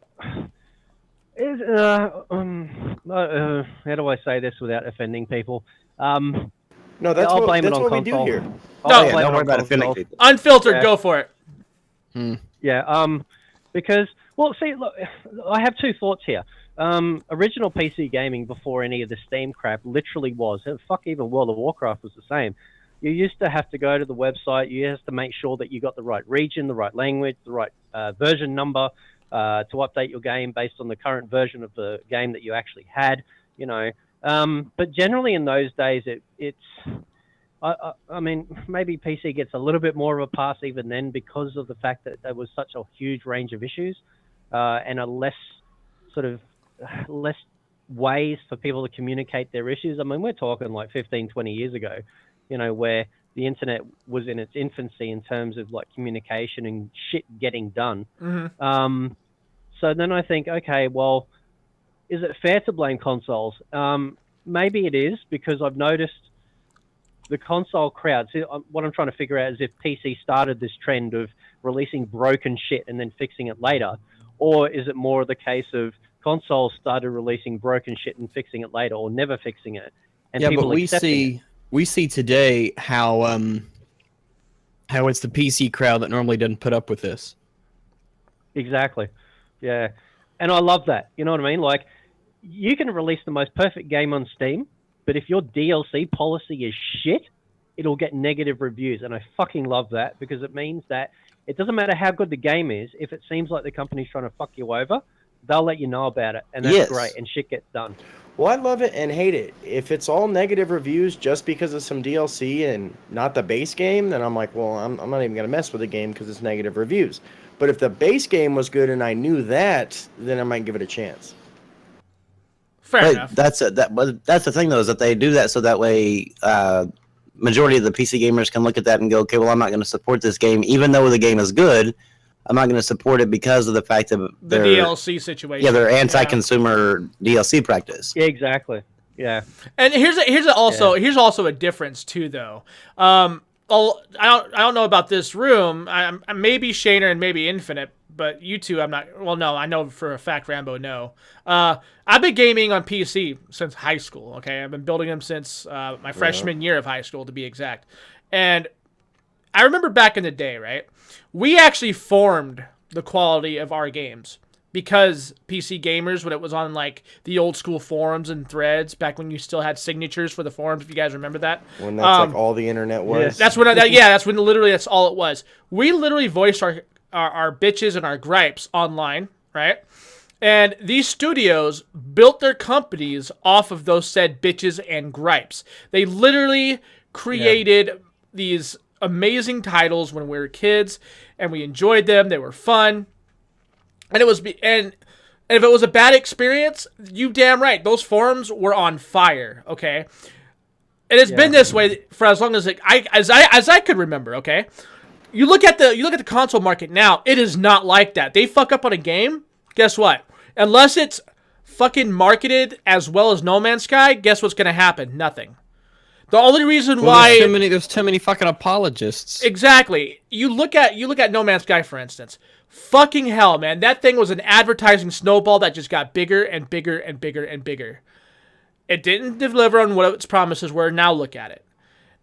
how do I say this without offending people? No, that's I'll what, blame it that's on what we do console. here. No, I'll Yeah, blame don't it worry on about offending console. people. Unfiltered, Yeah. go for it. Yeah. Because, well, see, look, I have two thoughts here. Original PC gaming before any of the Steam crap literally was. Fuck, even World of Warcraft was the same. You used to have to go to the website. You used to make sure that you got the right region, the right language, the right version number to update your game based on the current version of the game that you actually had. But generally in those days, it's. I mean, maybe PC gets a little bit more of a pass even then because of the fact that there was such a huge range of issues and a less ways for people to communicate their issues. I mean, we're talking like 15, 20 years ago, where the internet was in its infancy in terms of like communication and shit getting done. Mm-hmm. So then I think, okay, well, is it fair to blame consoles? Maybe it is because I've noticed the console crowd. See, what I'm trying to figure out is if PC started this trend of releasing broken shit and then fixing it later, or is it more the case of consoles started releasing broken shit and fixing it later, or never fixing it, and people but accepting it? we see today how it's the PC crowd that normally doesn't put up with this. Exactly. Yeah. And I love that. You know what I mean? Like, you can release the most perfect game on Steam, but if your DLC policy is shit, it'll get negative reviews. And I fucking love that because it means that it doesn't matter how good the game is. If it seems like the company's trying to fuck you over, they'll let you know about it. And that's Yes. great. And shit gets done. Well, I love it and hate it. If it's all negative reviews just because of some DLC and not the base game, then I'm like, well, I'm not even going to mess with the game because it's negative reviews. But if the base game was good and I knew that, then I might give it a chance. Fair But enough. that's the thing though, is that they do that so that way majority of the PC gamers can look at that and go, okay, well, I'm not going to support this game even though the game is good. I'm not going to support it because of the fact of The DLC situation. Yeah, their anti-consumer DLC practice. Yeah, exactly. Yeah. And here's also a difference too, though. I don't know about this room. I'm maybe Shaner and maybe Infinite, but you two, I'm not. Well, no, I know for a fact Rambo. No, I've been gaming on PC since high school. Okay, I've been building them since my freshman year of high school, to be exact. And I remember back in the day, right? We actually formed the quality of our games because PC Gamers, when it was on like the old school forums and threads, back when you still had signatures for the forums, if you guys remember that. When that's like all the internet was. That's when. That's when literally that's all it was. We literally voiced our bitches and our gripes online, right? And these studios built their companies off of those said bitches and gripes. They literally created these amazing titles when we were kids, and we enjoyed them. They were fun, and and if it was a bad experience, you damn right, those forums were on fire. Okay, and it's been this way for as long as I could remember. Okay, you look at the console market now, it is not like that. They fuck up on a game, guess what? Unless it's fucking marketed as well as No Man's Sky, guess what's gonna happen? Nothing. The only reason why there's too many fucking apologists. Exactly. You look at No Man's Sky, for instance. Fucking hell, man. That thing was an advertising snowball that just got bigger and bigger and bigger and bigger. It didn't deliver on what its promises were. Now look at it.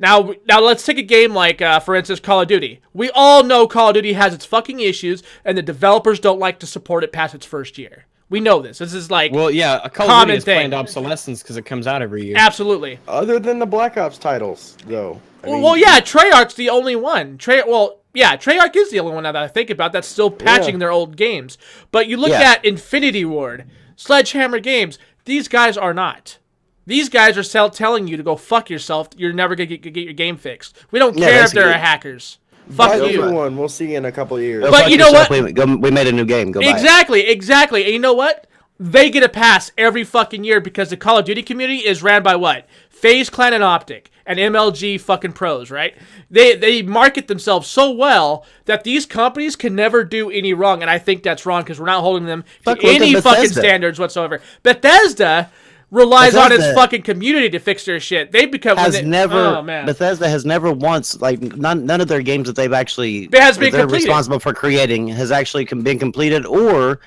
Now let's take a game like, for instance, Call of Duty. We all know Call of Duty has its fucking issues, and the developers don't like to support it past its first year. We know this. This is like a Call of Duty is planned obsolescence because it comes out every year. Absolutely. Other than the Black Ops titles, though. Treyarch's the only one. Treyarch is the only one now that I think about that's still patching their old games. But you look at Infinity Ward, Sledgehammer Games. These guys are not. These guys are telling you to go fuck yourself. You're never gonna get your game fixed. We don't care if they're hackers. Fuck you. One. We'll see in a couple of years. But you know what? We made a new game. Go exactly. And you know what? They get a pass every fucking year because the Call of Duty community is ran by what? FaZe Clan and Optic and MLG fucking pros, right? They market themselves so well that these companies can never do any wrong, and I think that's wrong because we're not holding them to any fucking standards whatsoever. Bethesda relies on its fucking community to fix their shit. They become Bethesda has never once none of their games that they've actually they're responsible for creating has actually been completed or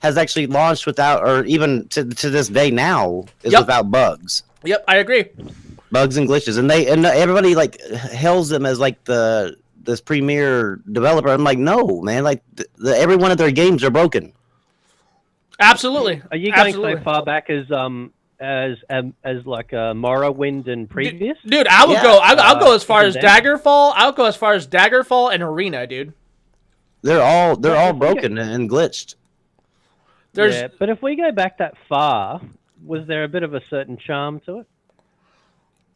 has actually launched without, or even to this day now is without bugs. Yep, I agree. Bugs and glitches, and everybody like hails them as like this premier developer. I'm like, no, man, like every one of their games are broken. Absolutely. Are you going so far back as like Morrowind and previous? Dude, I would go. I'll go as far as Daggerfall. I'll go as far as Daggerfall and Arena, dude. They're all broken and glitched. But if we go back that far, was there a bit of a certain charm to it?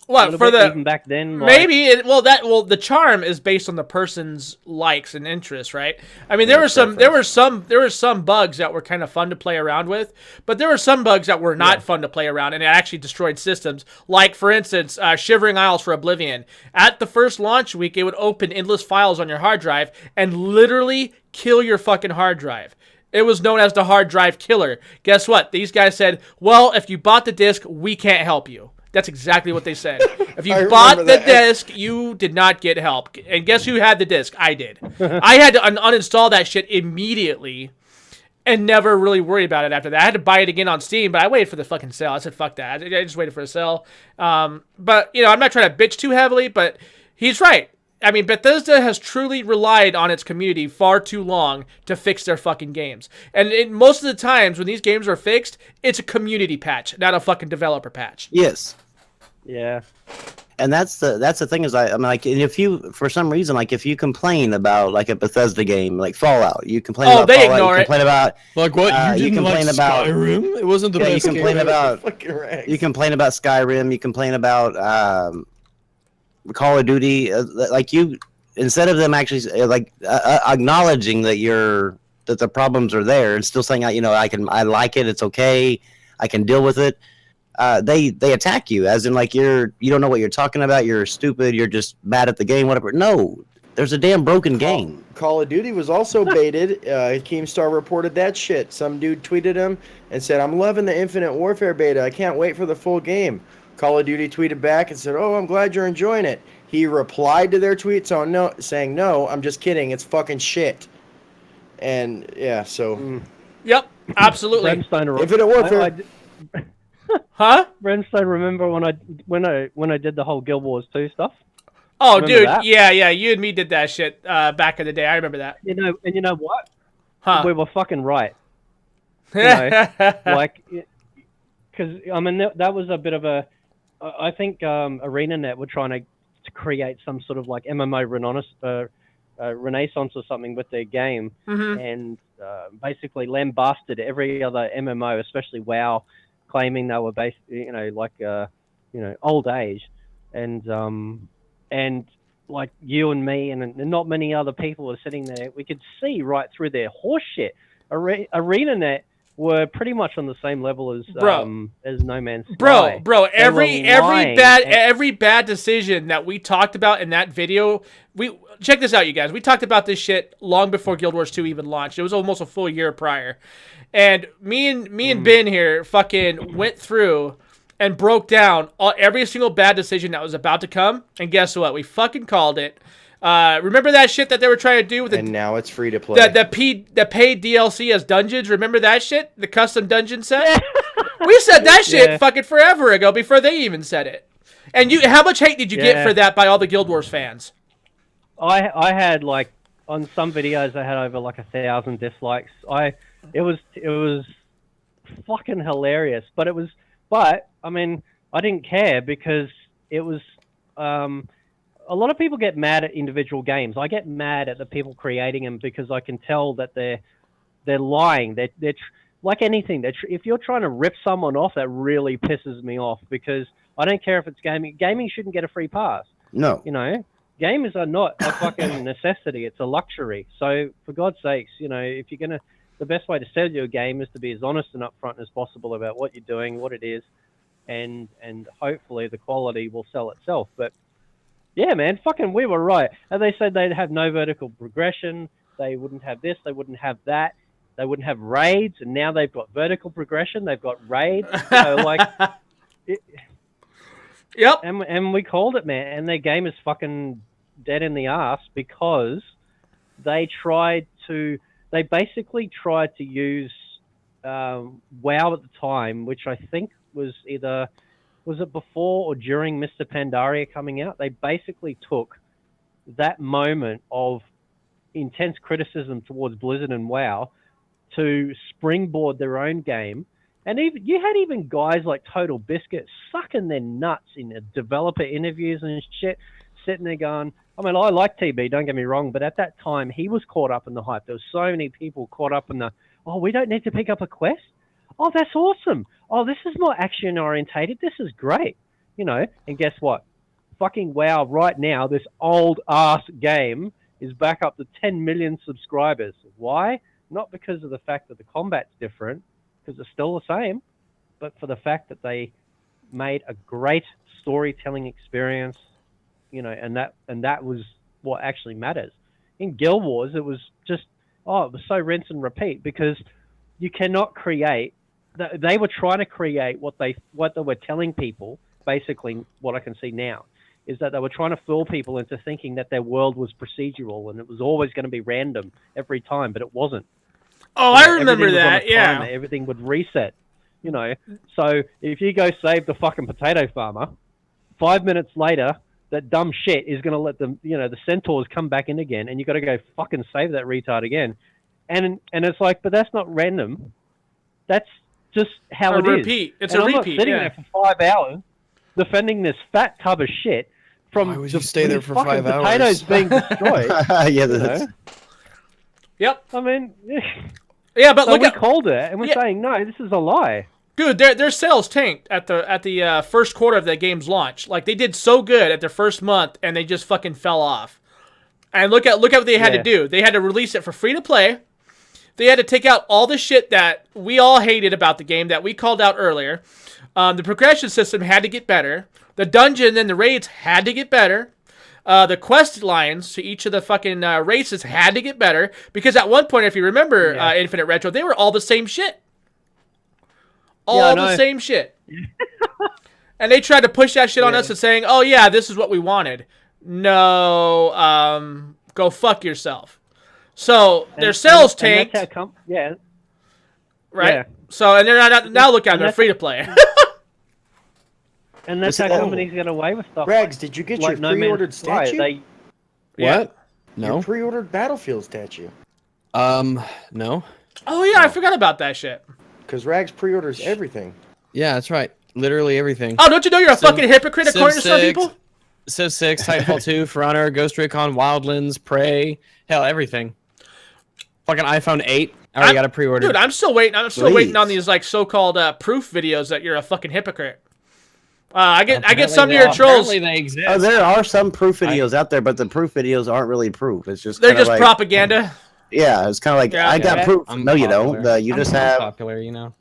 What for even back then? Maybe the charm is based on the person's likes and interests, right? I mean, there were some bugs that were kind of fun to play around with, but there were some bugs that were not fun to play around, and it actually destroyed systems. Like for instance, Shivering Isles for Oblivion. At the first launch week, it would open endless files on your hard drive and literally kill your fucking hard drive. It was known as the hard drive killer. Guess what? These guys said, well, if you bought the disc, we can't help you. That's exactly what they said. If you bought the disc, you did not get help. And guess who had the disc? I did. I had to uninstall that shit immediately and never really worried about it after that. I had to buy it again on Steam, but I waited for the fucking sale. I said, fuck that. I just waited for the sale. But, I'm not trying to bitch too heavily, but he's right. I mean, Bethesda has truly relied on its community far too long to fix their fucking games. And most of the times when these games are fixed, it's a community patch, not a fucking developer patch. Yes. Yeah. And that's the thing is I mean, like, if you for some reason, like, if you complain about like a Bethesda game like Fallout, you complain about they Fallout, ignore you complain about like what you complain about Skyrim. It wasn't the best. You complain about you complain about Skyrim. You complain about Call of Duty. Like you, instead of them actually acknowledging that that the problems are there and still saying I like it, it's okay, I can deal with it. They attack you as in like you don't know what you're talking about, you're stupid, you're just bad at the game, whatever. No, there's a damn broken game. Call of Duty was also baited. Keemstar reported that shit. Some dude tweeted him and said, I'm loving the Infinite Warfare beta. I can't wait for the full game. Call of Duty tweeted back and said, oh, I'm glad you're enjoying it. He replied to their tweet saying, no, I'm just kidding. It's fucking shit. And yeah, so. Yep, absolutely. Infinite Warfare. Huh? Brimstone, remember when I did the whole Guild Wars 2 stuff? Oh, Remember dude, that? yeah, you and me did that shit back in the day. I remember that. You know what? Huh? We were fucking right. Like, because I mean that was a bit of a. I think ArenaNet were trying to create some sort of like MMO renaissance or something with their game, and basically lambasted every other MMO, especially WoW, claiming they were old age, and like you and me and not many other people were sitting there. We could see right through their horseshit. ArenaNet were pretty much on the same level as No Man's Sky. Bro, every lying bad decision that we talked about in that video, we check this out, you guys. We talked about this shit long before Guild Wars 2 even launched. It was almost a full year prior. And me and Ben here fucking went through and broke down every single bad decision that was about to come. And guess what? We fucking called it. Remember that shit that they were trying to do with and now it's free to play. The paid DLC as dungeons? Remember that shit? The custom dungeon set? We said that shit fucking forever ago before they even said it. And how much hate did you get for that by all the Guild Wars fans? I had like on some videos I had over like 1,000 dislikes. It was fucking hilarious, but I mean I didn't care because it was a lot of people get mad at individual games. I get mad at the people creating them because I can tell that they're lying. They're like anything. If you're trying to rip someone off, that really pisses me off because I don't care if it's gaming. Gaming shouldn't get a free pass. No. You know, gamers are not a fucking necessity. It's a luxury. So for God's sakes, you know, if you're gonna, the best way to sell your game is to be as honest and upfront as possible about what you're doing, what it is, and hopefully the quality will sell itself. But yeah, man, fucking we were right. And they said they'd have no vertical progression. They wouldn't have this. They wouldn't have that. They wouldn't have raids. And now they've got vertical progression. They've got raids. Yep. And we called it, man. And their game is fucking dead in the ass because they basically tried to use WoW at the time, which I think was was it before or during Mr. Pandaria coming out? They basically took that moment of intense criticism towards Blizzard and WoW to springboard their own game. And you had even guys like Total Biscuit sucking their nuts in the developer interviews and shit, sitting there going, I mean, I like TB, don't get me wrong, but at that time, he was caught up in the hype. There were so many people caught up in we don't need to pick up a quest? Oh, that's awesome. Oh, this is more action-orientated. This is great. You know, and guess what? Fucking WoW right now, this old-ass game is back up to 10 million subscribers. Why? Not because of the fact that the combat's different, because it's still the same, but for the fact that they made a great storytelling experience, you know, and that was what actually matters. In Guild Wars, it was just, it was so rinse and repeat because you cannot create. They were trying to create what they were telling people. Basically, what I can see now is that they were trying to fool people into thinking that their world was procedural and it was always going to be random every time, but it wasn't. Oh, I remember that. Yeah, everything would reset. You know, so if you go save the fucking potato farmer, 5 minutes later, that dumb shit is going to let them, you know, the centaurs come back in again, and you got to go fucking save that retard again, and it's like, but that's not random. That's just how it is. Repeat. It's and a I'm repeat. Not sitting there for 5 hours defending this fat tub of shit from Why would you stay there for 5 hours? Potatoes being destroyed. Yeah, that's... Yep. I mean, yeah, but so look we at called it, and we're saying no, this is a lie. Dude, their sales tanked at the first quarter of the game's launch. Like, they did so good at their first month, and they just fucking fell off. And look at what they had to do. They had to release it for free to play. They had to take out all the shit that we all hated about the game that we called out earlier. The progression system had to get better. The dungeon and the raids had to get better. The quest lines to each of the fucking races had to get better. Because at one point, if you remember Infinite Retro, they were all the same shit. All the same shit. And they tried to push that shit on us and saying, oh yeah, this is what we wanted. No, go fuck yourself. So their sales tanked. Right? Yeah. So, and they're now look at them, they're free to play. And that's how companies get away with stuff. Rags, did you get like your No Man's pre-ordered Sky. statue? What? No. Your pre-ordered Battlefield statue. No. Oh yeah, I forgot about that shit. Because Rags pre-orders everything. Yeah, that's right. Literally everything. Oh, don't you know you're a fucking hypocrite according to some people? Civ 6, Titanfall 2, For Honor, Ghost Recon, Wildlands, Prey, hell, everything. Fucking iPhone 8. I already got a pre-order. Dude, I'm still waiting. I'm still waiting on these like so-called proof videos that you're a fucking hypocrite. I get some of your trolls. Apparently they exist. Oh, there are some proof videos out there, but the proof videos aren't really proof. It's just They're just like, propaganda. Yeah, it's kind of like I got proof. No, you don't. You just have popular, you know.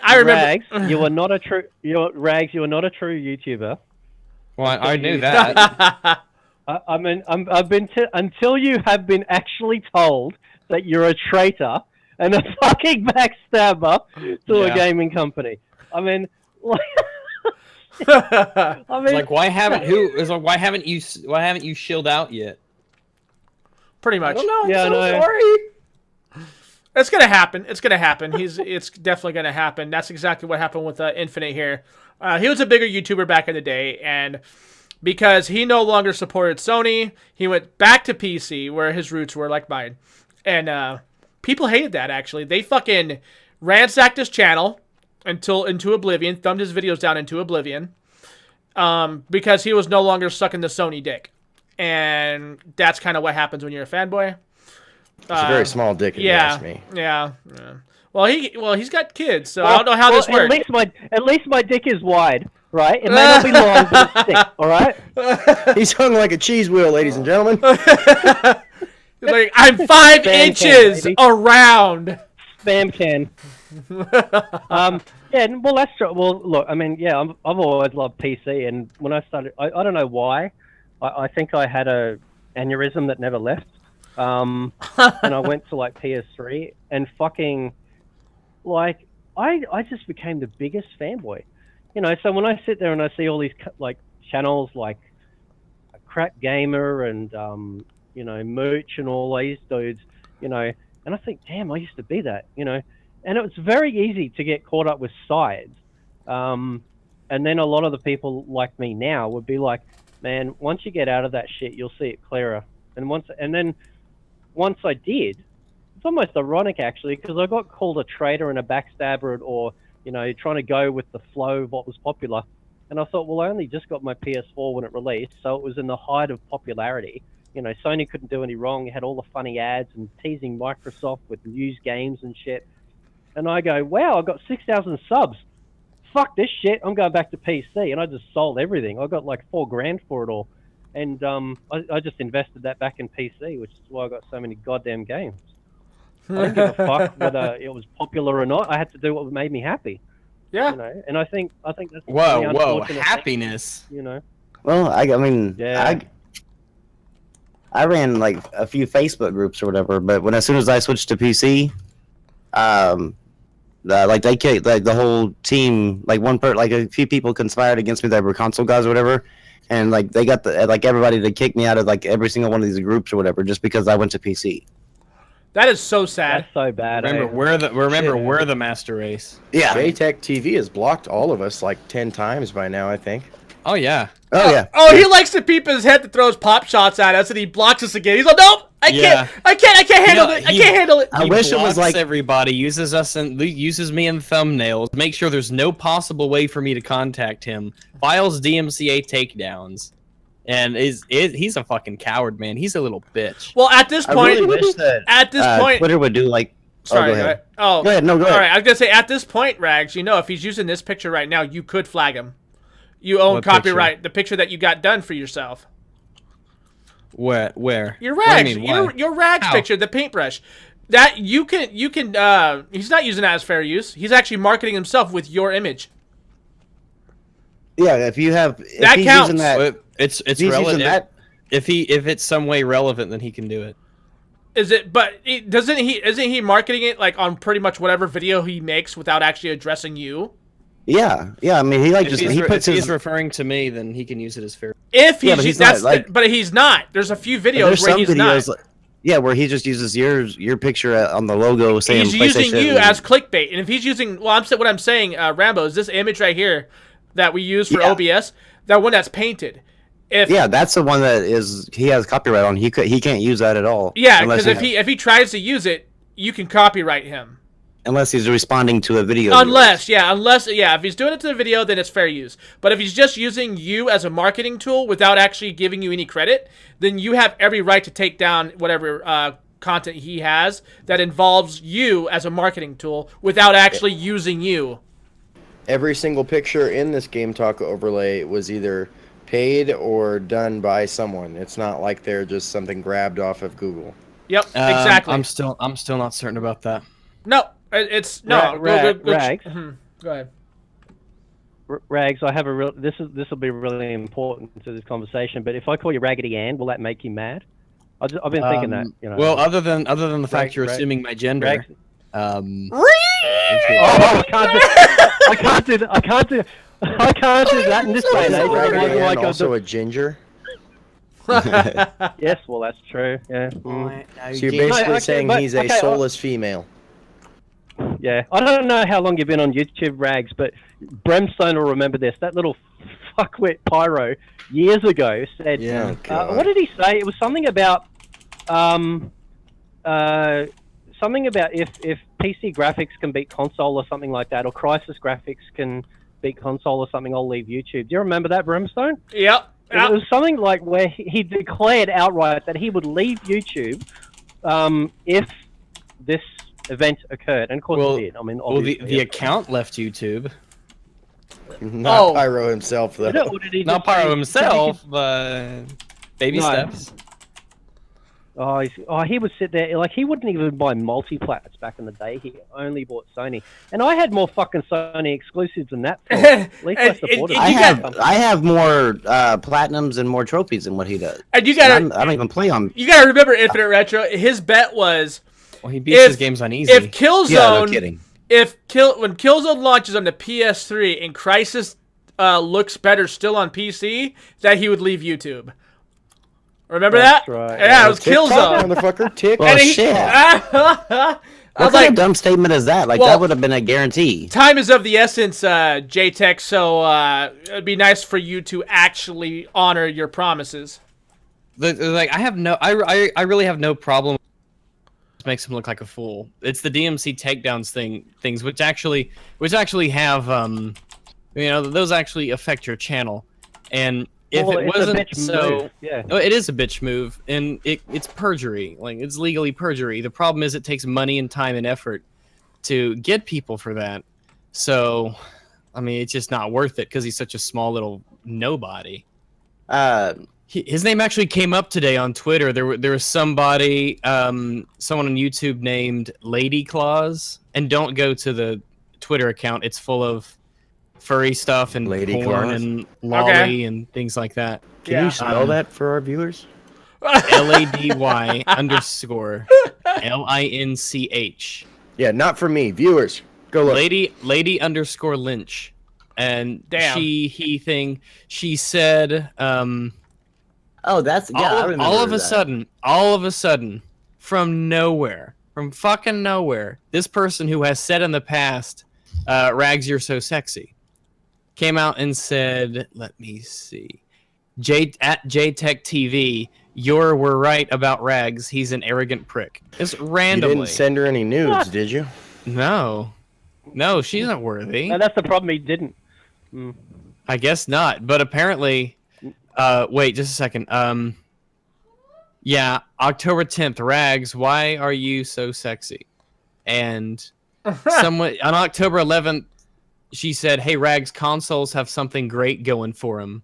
I remember. Rags, you are not a true. Rags, you are not a true YouTuber. Well, I knew that. I mean, I've been until you have been actually told that you're a traitor and a fucking backstabber to a gaming company. I mean, like, like why haven't you shilled out yet? Pretty much. Yeah, no. Sorry. It's gonna happen. It's gonna happen. It's definitely gonna happen. That's exactly what happened with Infinite here. He was a bigger YouTuber back in the day, and because he no longer supported Sony, he went back to PC, where his roots were, like mine. And people hated that, actually. They fucking ransacked his channel into oblivion, thumbed his videos down into oblivion, because he was no longer sucking the Sony dick. And that's kind of what happens when you're a fanboy. It's a very small dick, if you ask me. Yeah. Well, he's got kids, so I don't know how this works. At least my dick is wide, right? It may not be long, but it's thick. All right. He's hung like a cheese wheel, ladies and gentlemen. Like, I'm 5 inches around. Spam can. Yeah, well, that's true. Well, look, I mean, yeah, I've always loved PC, and when I started, I don't know why. I think I had a aneurysm that never left. And I went to like PS3 and fucking like I just became the biggest fanboy, you know. So when I sit there and I see all these like channels like Crack Gamer and you know, Mooch and all these dudes, you know, and I think, damn, I used to be that, you know. And it was very easy to get caught up with sides, and then a lot of the people like me now would be like, man, once you get out of that shit, you'll see it clearer. And then once I did, it's almost ironic actually, because I got called a traitor and a backstabber, or, you know, trying to go with the flow of what was popular. And I thought, well, I only just got my PS4 when it released, so it was in the height of popularity. You know, Sony couldn't do any wrong. It had all the funny ads and teasing Microsoft with news games and shit. And I go, wow, I got 6,000 subs. Fuck this shit. I'm going back to PC. And I just sold everything. I got like $4,000 for it all. And I just invested that back in PC, which is why I got so many goddamn games. I didn't give a fuck whether it was popular or not. I had to do what made me happy. Yeah. You know, and I think that's whoa, happiness. Thing, you know. Well, I mean, yeah. I ran like a few Facebook groups or whatever, but as soon as I switched to PC, like the whole team, like like a few people conspired against me that were console guys or whatever, and like they got everybody to kick me out of like every single one of these groups or whatever just because I went to PC. That is so sad. That's so bad. We're the master race. Yeah. JTech TV has blocked all of us like 10 times by now, I think. Oh yeah. Oh yeah. Oh, he likes to peep his head to throw his pop shots at us, and he blocks us again. He's like, nope, I can't handle it. I can't handle it. I wish it was like everybody uses us and uses me in thumbnails. Make sure there's no possible way for me to contact him. Files DMCA takedowns, and he's a fucking coward, man. He's a little bitch. Well, at this point, I really wish that Twitter would do like. Sorry, go ahead. Oh, go ahead. No, go ahead. All right, I was gonna say at this point, Rags, you know, if he's using this picture right now, you could flag him. You own copyright. The picture that you got done for yourself. Where? Your Rags. What Your Rags picture, the paintbrush. That you can. He's not using that as fair use. He's actually marketing himself with your image. Yeah, if you have that counts. It's relative. If it's some way relevant, then he can do it. Is it? But isn't he marketing it like on pretty much whatever video he makes without actually addressing you? Yeah. I mean, if he's referring to me, then he can use it as fair. If he's but he's not. There's a few videos where he's not. Where he just uses your picture on the logo saying he's using you as clickbait. And if he's using, what I'm saying, Rambo, is this image right here, that we use for Yeah. OBS, that one that's painted. Yeah, that's the one that he has copyright on. He can't use that at all. Yeah, unless because if he tries to use it, you can copyright him. unless he's responding to a video. of Unless if he's doing it to the video, then it's fair use. But if he's just using you as a marketing tool without actually giving you any credit, then you have every right to take down whatever content he has that involves you as a marketing tool without actually using you. Every single picture in this Game Talk overlay was either paid or done by someone. It's not like they're just something grabbed off of Google. Yep, exactly. I'm still not certain about that. No, it's no. Rags. Go ahead. Rags, I have a real. This will be really important to this conversation. But if I call you Raggedy Ann, will that make you mad? I've been thinking that. You know. Well, other than the fact you're assuming my gender. Rags. Oh, I can't do that in this day and age. Raggedy Like Ann also a ginger. Yes, well, that's true. Yeah. So you're basically saying but- he's a okay, soulless female. Yeah, I don't know how long you've been on YouTube, Rags, but Brimstone will remember this. That little fuckwit Pyro years ago said, Yeah. what did he say? It was something about if PC graphics can beat console or something like that, or Crysis graphics can beat console or something, I'll leave YouTube. Do you remember that, Brimstone? Yep. It was something like where he declared outright that he would leave YouTube if this event occurred, and of course it did. I mean, obviously, the account left YouTube. Not Pyro himself, though. Or did he Not just say- Pyro himself, but baby No. steps. He would sit there like he wouldn't even buy multi-plats back in the day. He only bought Sony, and I had more fucking Sony exclusives than that. So at least I supported. I him. have more platinums and more trophies than what he does. And I don't even play on. You gotta remember Infinite Retro. His bet was Well, he beats his games on easy. if Killzone, Yeah, no kidding. when Killzone launches on the PS3 and Crysis looks better still on PC, that he would leave YouTube. Remember That's that? right. Yeah, it was TikTok, Killzone. motherfucker. Tick. Well, And he- shit. I What was kind like, of dumb statement is that? Like Well- that would have been a guarantee. time is of the essence, JTech. So it'd be nice for you to actually honor your promises. Like I really have no problem. Makes him look like a fool. It's the DMC takedowns things which actually have those actually affect your channel. And if Well, it it's a wasn't bitch so, move, yeah. no, it is a bitch move, and it's perjury. Like it's legally perjury. The problem is it takes money and time and effort to get people for that. So, I mean, it's just not worth it because he's such a small little nobody. His name actually came up today on Twitter. There was somebody, someone on YouTube named Lady Claus, and don't go to the Twitter account. It's full of furry stuff and Lady porn Claus? and lolly and things like that. Can you spell that for our viewers? LADY underscore LINCH. Yeah, not for me. Viewers, go look. Lady underscore Lynch. And Damn. she said, Oh, that's yeah. I remember all of a that. sudden, from fucking nowhere, this person who has said in the past, Rags, you're so sexy, came out and said, let me see, at JTech TV, we're right about Rags. He's an arrogant prick. It's You randomly. didn't send her any nudes, did you? No, she's not worthy. No, that's the problem. He didn't. I guess not, but apparently, wait just a second. Yeah, October 10th, Rags, why are you so sexy? And someone on October 11th, she said, "Hey, Rags, consoles have something great going for them."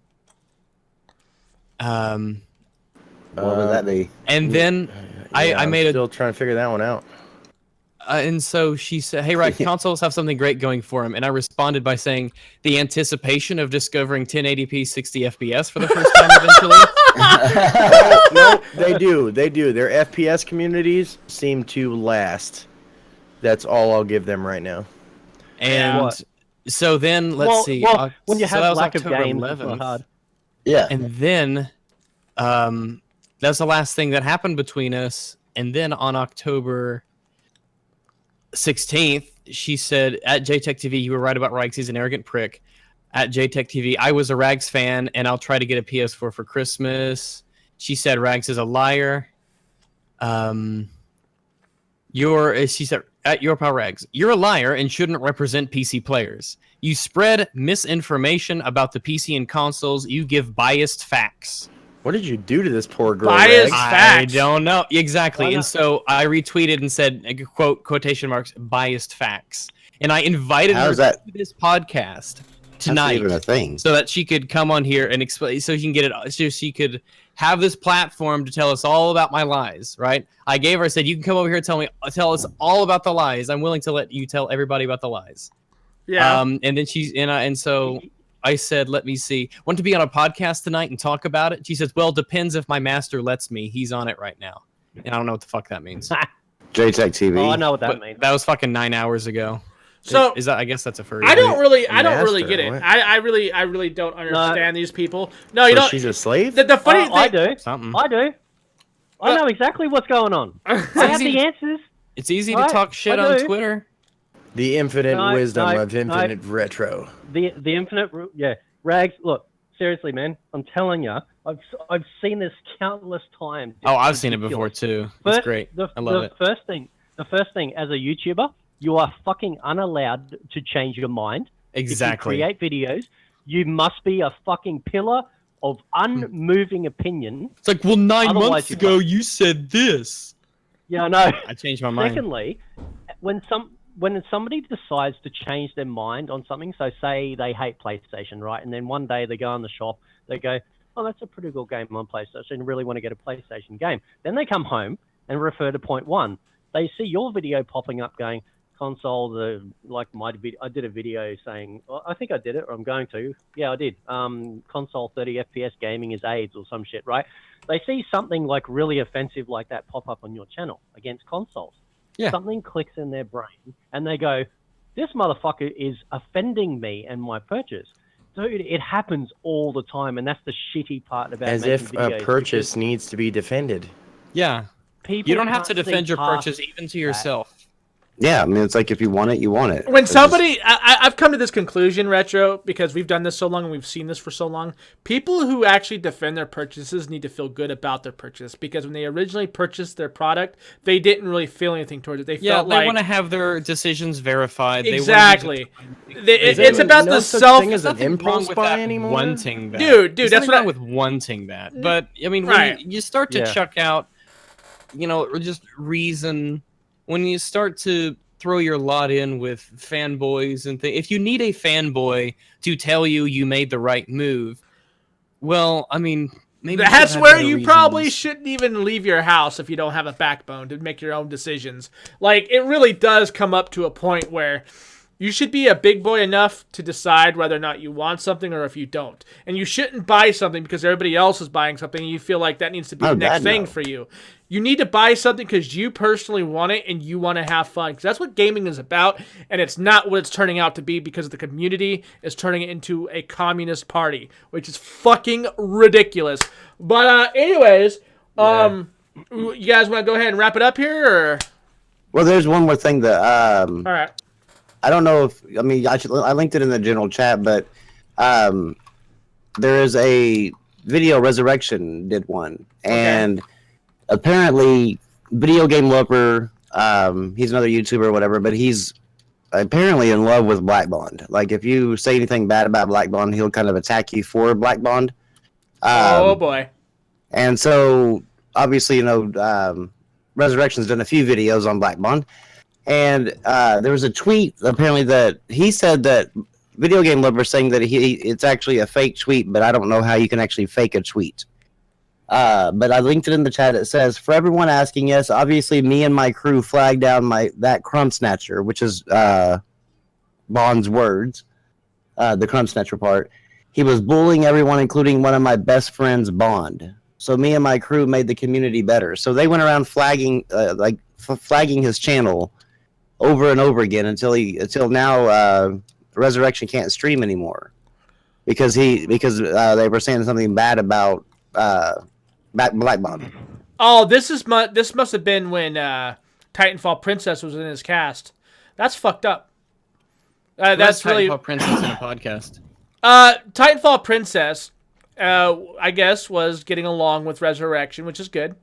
What would that be? And then I made still trying to figure that one out. and so she said, "Hey, Rags, consoles have something great going for them." And I responded by saying, "The anticipation of discovering 1080p 60 FPS for the first time eventually." No, they do. Their FPS communities seem to last. That's all I'll give them right now. And What? so then let's see. Well, when you so that have was lack of October games, it's 11th. not hard. Yeah. And then that's the last thing that happened between us. And then on October 16th, she said, at JTech TV, you were right about Rags. He's an arrogant prick. at JTech TV. I was a Rags fan, and I'll try to get a PS4 for Christmas. She said Rags is a liar. She said at Your Pal Rags, you're a liar and shouldn't represent PC players. You spread misinformation about the PC and consoles. You give biased facts. What did you do to this poor girl? Biased Rex? facts. I don't know exactly. Why And not? so I retweeted and said, quotation marks, biased facts. And I invited her How's that? to this podcast That's tonight even a thing. so that she could come on here and explain, so she can get it, so she could have this platform to tell us all about my lies, right? I gave her, I said, you can come over here and tell us all about the lies. I'm willing to let you tell everybody about the lies. Yeah. And then so I said, let me see. Want to be on a podcast tonight and talk about it? She says, well, depends if my master lets me. He's on it right now. And I don't know what the fuck that means. JTech TV. Oh, I know what that But means. that was fucking 9 hours ago. So is that? I guess that's a furry. I don't really Master, get it. what? I really don't understand these people. No, you So don't. she's a slave? The funny I thing. do. something. I do. I know exactly what's going on. I have the answers. It's easy Right, to talk shit I on do. Twitter. The infinite No, wisdom no, of infinite retro. The infinite. Yeah, Rags. Look, seriously, man. I'm telling you, I've seen this countless times. Oh, I've It's seen it before ridiculous. too. It's First- great. The, I love it. The first thing, as a YouTuber, you are fucking unallowed to change your mind. Exactly. If you create videos, you must be a fucking pillar of unmoving opinion. It's like, well, 9 Otherwise months you ago fuck. you said this. Yeah, I know. I changed my mind. Secondly, when somebody decides to change their mind on something, so say they hate PlayStation, right? And then one day they go in the shop, they go, oh, that's a pretty good game on PlayStation, I really want to get a PlayStation game. Then they come home and refer to point one. They see your video popping up going, console, I did a video saying, well, I think I did it, or I'm going to. Yeah, I did. Console 30 FPS gaming is AIDS or some shit, right? They see something like really offensive like that pop up on your channel against consoles. Yeah. Something clicks in their brain and they go, this motherfucker is offending me and my purchase. Dude, it happens all the time, and that's the shitty part about As making if videos, a purchase needs to be defended. Yeah. because You don't have people to can't defend see your past purchase even to yourself. Yeah, I mean, it's like if you want it, you want it. When It's somebody, I've come to this conclusion, Retro, because we've done this so long and we've seen this for so long. People who actually defend their purchases need to feel good about their purchase, because when they originally purchased their product, they didn't really feel anything towards it. They Yeah, felt they like want to have their decisions verified. exactly. Is It's there about no the such self. thing as an Nothing wrong impulse with buy that anymore? wanting that. Dude, There's that's nothing what wrong with wanting that. But I mean, Right. when you start to Yeah. chuck out, or just reason, when you start to throw your lot in with fanboys and things, if you need a fanboy to tell you made the right move, well, I mean, maybe you should That's have where better you probably reasons. shouldn't even leave your house if you don't have a backbone to make your own decisions. Like, it really does come up to a point where you should be a big boy enough to decide whether or not you want something or if you don't. And you shouldn't buy something because everybody else is buying something and you feel like that needs to be Oh, the next God, thing no. for you. You need to buy something because you personally want it and you want to have fun. Because that's what gaming is about, and it's not what it's turning out to be because the community is turning it into a communist party, which is fucking ridiculous. But anyways, you guys want to go ahead and wrap it up here? Or? Well, there's one more thing that All right. I don't know if I linked it in the general chat, but there is a video Resurrection did one, and apparently video game lover, he's another YouTuber or whatever, but he's apparently in love with Black Bond. Like if you say anything bad about Black Bond, he'll kind of attack you for Black Bond. Oh boy. And so obviously, Resurrection's done a few videos on Black Bond. And there was a tweet apparently that he said that video game lover saying that it's actually a fake tweet, but I don't know how you can actually fake a tweet. But I linked it in the chat. It says, for everyone asking, yes, obviously me and my crew flagged down that crumb snatcher, which is Bond's words, the crumb snatcher part. He was bullying everyone, including one of my best friends, Bond. So me and my crew made the community better. So they went around flagging his channel over and over again until now Resurrection can't stream anymore because they were saying something bad about Black Bond. Oh, this must have been when Titanfall Princess was in his cast. That's fucked up. That's really Titanfall Princess in a podcast. Titanfall Princess, I guess, was getting along with Resurrection, which is good.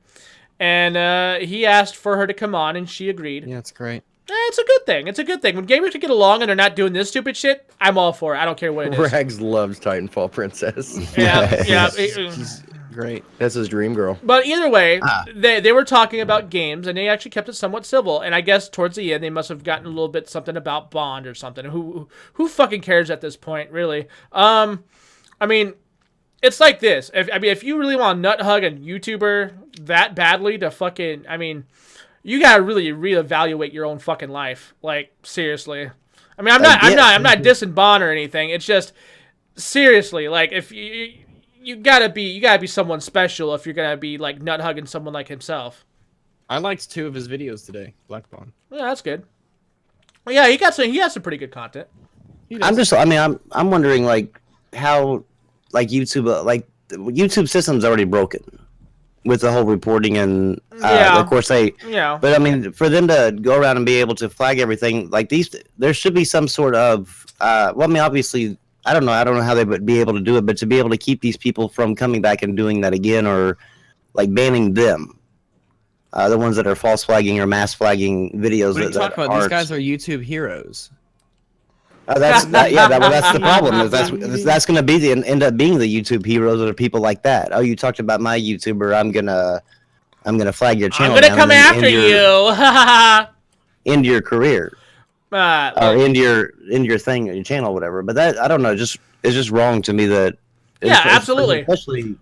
And he asked for her to come on, and she agreed. Yeah, it's great. It's a good thing. It's a good thing. When gamers can get along and they're not doing this stupid shit, I'm all for it. I don't care what it is. Rags loves Titanfall Princess. Yeah. She's great. That's his dream girl. But either way, they were talking about games, and they actually kept it somewhat civil. And I guess towards the end, they must have gotten a little bit something about Bond or something. Who fucking cares at this point, really? I mean, it's like this. If you really want to nut hug a YouTuber that badly to fucking, I mean, you gotta really reevaluate your own fucking life. Like, seriously. I mean, I'm not dissing Bond or anything. It's just seriously, like, if you gotta be someone special if you're gonna be like nut hugging someone like himself. I liked 2 of his videos today. Black Bond. Yeah, that's good. Well, yeah, he has some pretty good content. I'm wondering like how like YouTube system's already broken with the whole reporting and of course but I mean for them to go around and be able to flag everything like there should be some sort of well, I mean, obviously I don't know how they would be able to do it, but to be able to keep these people from coming back and doing that again, or like banning them, the ones that are false flagging or mass flagging videos. What are you talking about? These guys are YouTube heroes. That's the problem. Is that's going to be end up being the YouTube heroes or people like that. Oh, you talked about my YouTuber. I'm gonna flag your channel. I'm gonna come after you. End your career. Or end your thing, your channel, whatever. But that I don't know. It's just wrong to me that. Absolutely. Especially.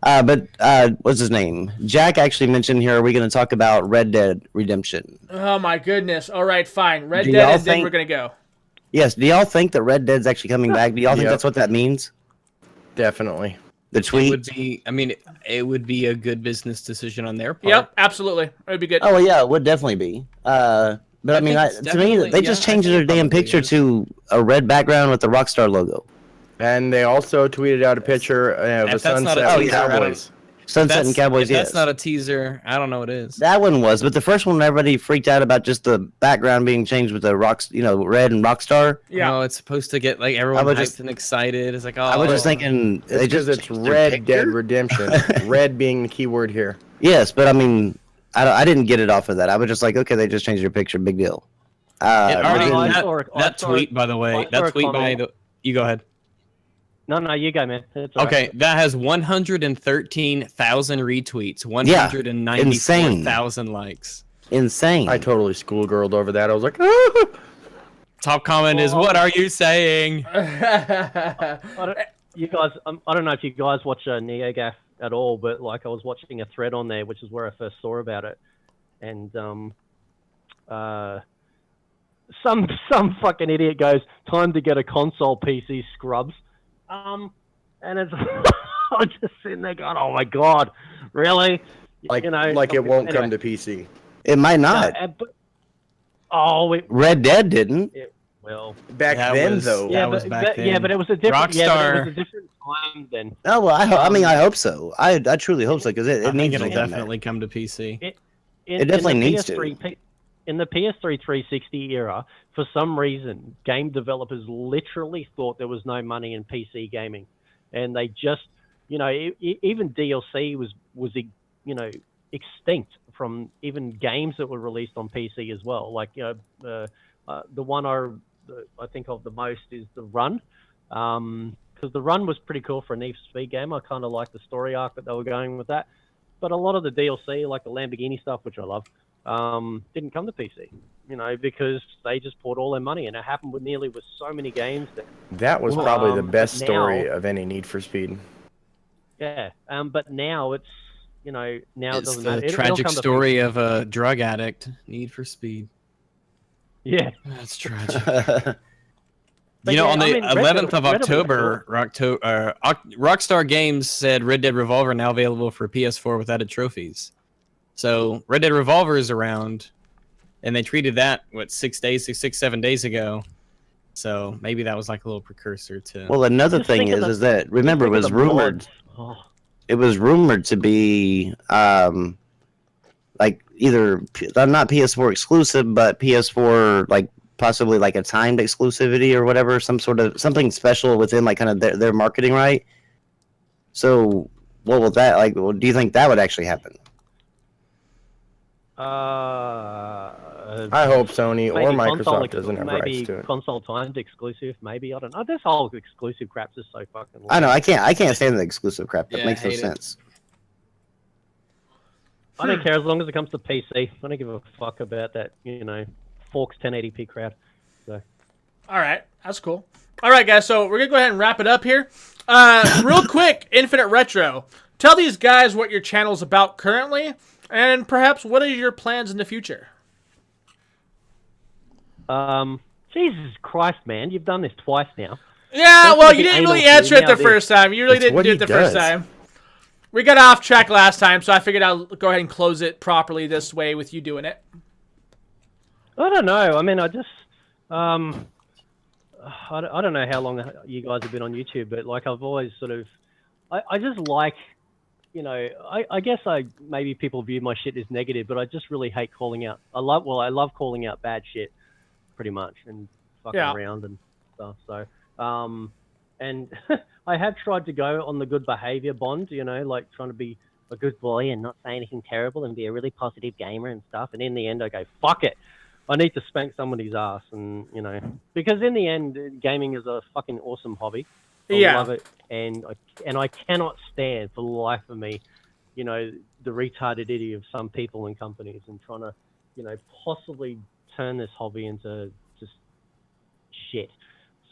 But what's his name? Jack actually mentioned here. Are we going to talk about Red Dead Redemption? Oh my goodness! All right, fine. Red Dead, and then we're gonna go. Yes. Do y'all think that Red Dead's actually coming back? Do y'all think that's what that means? Definitely. The tweet would be. I mean, it would be a good business decision on their part. Yep, absolutely. It would be good. Oh yeah, it would definitely be. But I mean, to me, they just changed their damn picture to a red background with the Rockstar logo. And they also tweeted out a picture of a sunset and Cowboys. Sunset and Cowboys, yes. That's not a teaser. I don't know what it is. That one was, but the first one, everybody freaked out about just the background being changed with the red and Rockstar. Yeah. No, it's supposed to get like everyone hyped and excited. It's like, oh. I was just thinking, it's Red Dead Redemption. Red being the key word here. Yes, but I mean, I didn't get it off of that. I was just like, okay, they just changed their picture, big deal. That tweet, by the way, you go ahead. No, you go, man. Okay, that has 113,000 retweets, 194,000 likes. Insane. I totally schoolgirled over that. I was like, Top comment is, what are you saying? You guys, I don't know if you guys watch NeoGAF at all, but like I was watching a thread on there, which is where I first saw about it, and some fucking idiot goes, "Time to get a console, PC scrubs." And it's I'm just sitting there going, "Oh my god, really?" Like it won't come to PC. It might not. Red Dead didn't. Back then, though. Yeah, but it was a different. Rockstar. Yeah, but it was a different time then. Oh well, I hope so. I truly hope so because it needs it'll to definitely come to PC. It definitely needs to. In the PS3 360 era, for some reason, game developers literally thought there was no money in PC gaming, and they just, even DLC was extinct from even games that were released on PC as well. Like the one I think of the most is the Run, because the Run was pretty cool for a Need for Speed game. I kind of liked the story arc that they were going with that, but a lot of the DLC, like the Lamborghini stuff, which I love, didn't come to PC, because they just poured all their money, and it happened with so many games. That was probably the best story of any Need for Speed. Yeah, but now it's, now it doesn't matter. It's the tragic story of a drug addict, Need for Speed. Yeah. That's tragic. On the 11th of October, Rockstar Games said Red Dead Revolver now available for PS4 with added trophies. So Red Dead Revolver is around, and they tweeted that 7 days ago. So maybe that was like a little precursor to. Well, another thing is that remember it was rumored. It was rumored to be like either not PS4 exclusive, but PS4 like possibly like a timed exclusivity or whatever, something special within like kind of their marketing, right? So what will that like? Do you think that would actually happen? I hope Sony or maybe Microsoft doesn't have rights maybe to it. console timed exclusive. Maybe I don't know. This whole exclusive crap is so fucking. I know I can't stand the exclusive crap. That Yeah, makes no hate it. sense. I don't care as long as it comes to PC. I don't give a fuck about that. Forks 1080p crowd. So. All right, that's cool. All right, guys, so we're gonna go ahead and wrap it up here. Real quick, Infinite Retro, tell these guys what your channel's about currently, and perhaps what are your plans in the future. Jesus Christ, man, you've done this twice now. Yeah, Don't well, make you it didn't really anal answer for it me. the first time. You really It's didn't what do he it the first does. time. We got off track last time, so I figured I'll go ahead and close it properly this way with you doing it. I don't know. I mean, I just, I don't know how long you guys have been on YouTube, but like I've always sort of, I just like, I guess maybe people view my shit as negative, but I just really hate calling out. I love calling out bad shit, pretty much, and fucking around and stuff. So, and I have tried to go on the good behavior bond, like trying to be a good boy and not say anything terrible and be a really positive gamer and stuff. And in the end, I go, fuck it. I need to spank somebody's ass, and because in the end, gaming is a fucking awesome hobby. I love it, and I cannot stand for the life of me, the retardedity of some people and companies and trying to, possibly turn this hobby into just shit.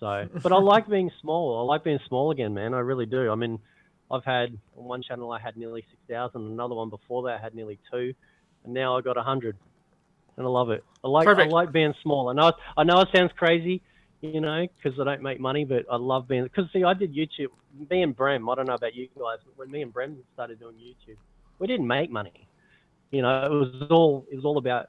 So, but I like being small. I like being small again, man. I really do. I mean, I've had on one channel I had nearly 6,000, another one before that I had nearly 2, and now I got 100. And I love it. I like being small. I know it sounds crazy, because I don't make money, but I love being. Because see, I did YouTube. Me and Brem. I don't know about you guys, but when me and Brem started doing YouTube, we didn't make money. It was all about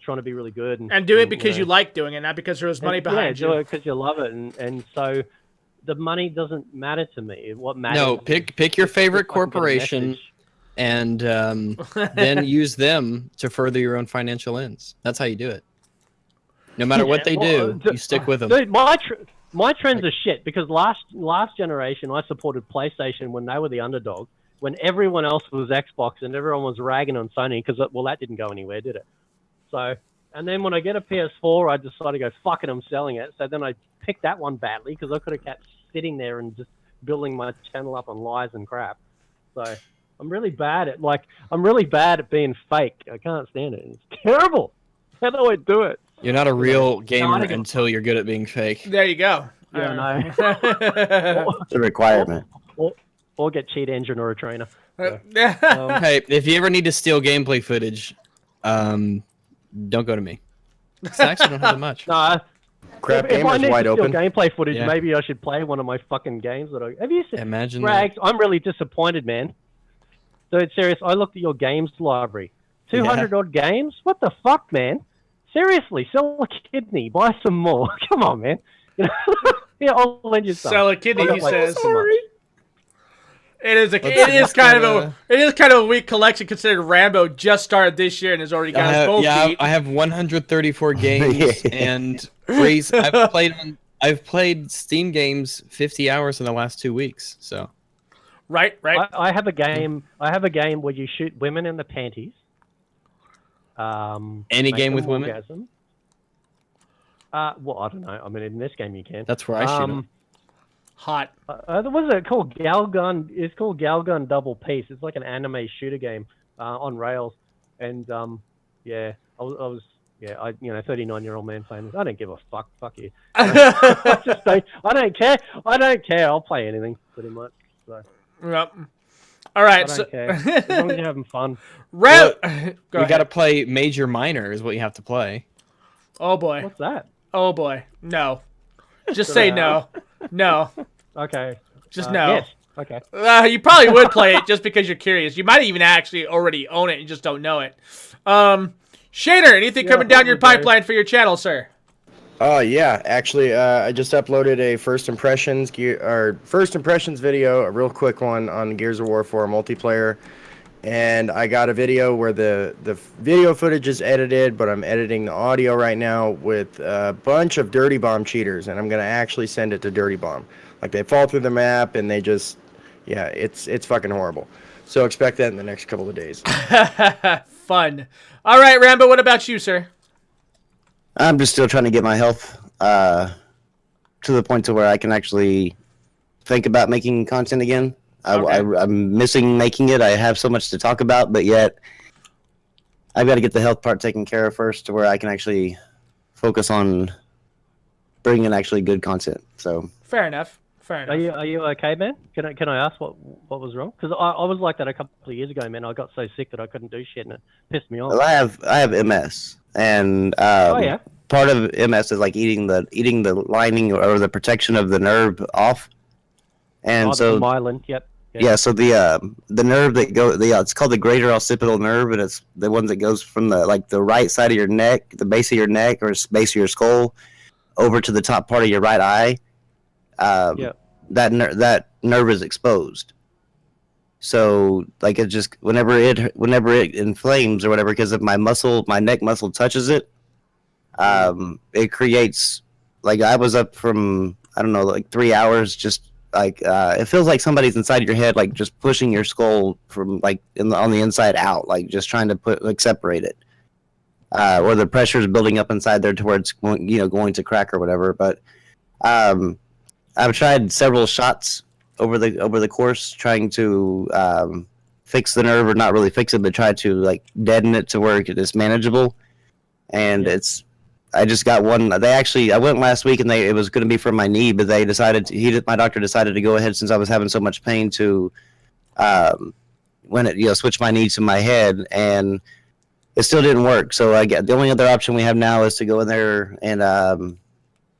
trying to be really good and do it because you like doing it, not because there was money behind you. Yeah, do it because you love it, and so the money doesn't matter to me. What matters? No, pick your favorite corporation. And then use them to further your own financial ends. That's how you do it. No matter what they do, you stick with them. Dude, my trends are shit because last generation I supported PlayStation when they were the underdog, when everyone else was Xbox and everyone was ragging on Sony because that didn't go anywhere, did it? So, and then when I get a PS4, I decided to go, fuck it, I'm selling it. So then I picked that one badly because I could have kept sitting there and just building my channel up on lies and crap. So I'm really bad at being fake. I can't stand it. It's terrible. How do I do it? You're not a real gamer until you're good at being fake. There you go. Yeah, no. It's a requirement. Or get cheat engine or a trainer. So, Hey, if you ever need to steal gameplay footage, don't go to me. I actually don't have that much. No. Crap if I Gamer's need wide to steal open. gameplay footage, Yeah. maybe I should play one of my fucking games that have you seen? Imagine Rags, I'm really disappointed, man. Dude, serious, I looked at your games library. 200 odd games? What the fuck, man? Seriously, sell a kidney, buy some more. Come on, man. Yeah, I'll lend you some. Sell a kidney, he says. It is Let's kind of a weak collection considering Rambo just started this year and has already got his both beat. I have 134 games and freeze. I've played Steam games 50 hours in the last 2 weeks. So, right. I have a game. Where you shoot women in the panties. Any game with women? Orgasm. Well, I don't know. I mean, in this game you can. That's where I shoot 'em. Hot. What's it called? Galgun. It's called Galgun Double Piece. It's like an anime shooter game on rails. And yeah, I was 39-year-old man playing this. I don't give a fuck. Fuck you. I don't care. I don't care. I'll play anything pretty much. So. Yep. All right. I don't care. As long as you're having fun. Well, you got to play Major Minor is what you have to play. Oh boy. What's that? Oh boy. No. Just say no. No. Okay. Just no. Yes. Okay. You probably would play it just because you're curious. You might even actually already own it and just don't know it. Shader, anything coming down your pipeline for your channel, sir? Oh yeah, actually, I just uploaded a first impressions video, a real quick one on Gears of War 4 multiplayer, and I got a video where the video footage is edited, but I'm editing the audio right now with a bunch of Dirty Bomb cheaters, and I'm gonna actually send it to Dirty Bomb. Like they fall through the map and they just, yeah, it's fucking horrible. So expect that in the next couple of days. Fun. All right, Rambo. What about you, sir? I'm just still trying to get my health to the point to where I can actually think about making content again. I'm missing making it. I have so much to talk about, but yet I've got to get the health part taken care of first to where I can actually focus on bringing actually good content. So Fair enough. Fair enough. Are you okay, man? Can I ask what was wrong? Because I was like that a couple of years ago, man. I got so sick that I couldn't do shit, and it pissed me off. well, I have MS, and Yeah. part of MS is like eating the lining or the protection of the nerve off, and so myelin. Yep. yeah. So the nerve that it's called the greater occipital nerve, and it's the one that goes from the right side of your neck, the base of your neck or base of your skull, over to the top part of your right eye. That nerve is exposed. So like it just whenever it inflames or whatever, because if my neck muscle touches it, it creates, like I was up from, I don't know, like 3 hours, just like it feels like somebody's inside your head, like just pushing your skull from like on the inside out, like just trying to separate it, or the pressure is building up inside there to where it's going to crack or whatever. But I've tried several shots over the course trying to fix the nerve, or not really fix it, but try to like deaden it to where it is manageable. And I just got one. I went last week and it was going to be for my knee, but they decided my doctor decided to go ahead, since I was having so much pain, to switch my knee to my head, and it still didn't work. So the only other option we have now is to go in there and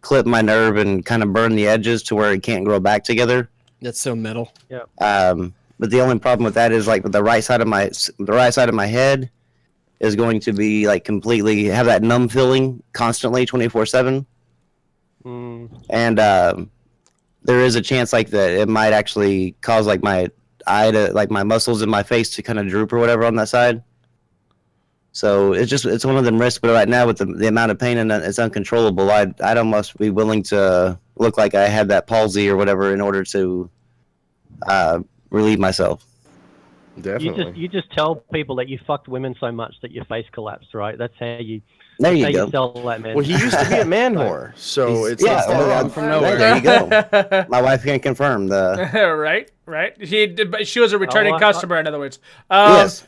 clip my nerve and kind of burn the edges to where it can't grow back together. That's so metal. Yeah. But the only problem with that is like with the right side of my head is going to be like completely have that numb feeling constantly 24/7. And there is a chance like that it might actually cause like my eye to, like my muscles in my face to kind of droop or whatever on that side. So it's one of them risks, but right now with the amount of pain and it's uncontrollable, I'd almost be willing to look like I had that palsy or whatever in order to relieve myself. Definitely. You just tell people that you fucked women so much that your face collapsed, right? That's how you. There you how go. You sell that, man. Well, he used to be a man whore, so it's Yeah, not far well, off. from nowhere. There you go. My wife can confirm the. Right. She was a returning customer, in other words. Yes.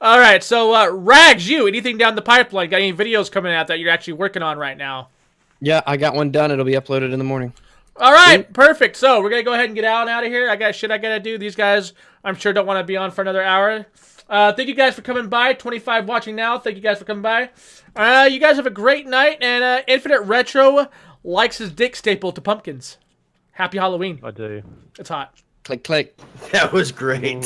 All right. So, Rags, anything down the pipeline? Got any videos coming out that you're actually working on right now? Yeah, I got one done. It'll be uploaded in the morning. All right, perfect. So we're gonna go ahead and get out of here. I got shit I gotta do. These guys, I'm sure, don't want to be on for another hour. Thank you guys for coming by. 25 watching now. Thank you guys for coming by. You guys have a great night. And Infinite Retro likes his dick stapled to pumpkins. Happy Halloween. I do. It's hot. Click, click. That was great.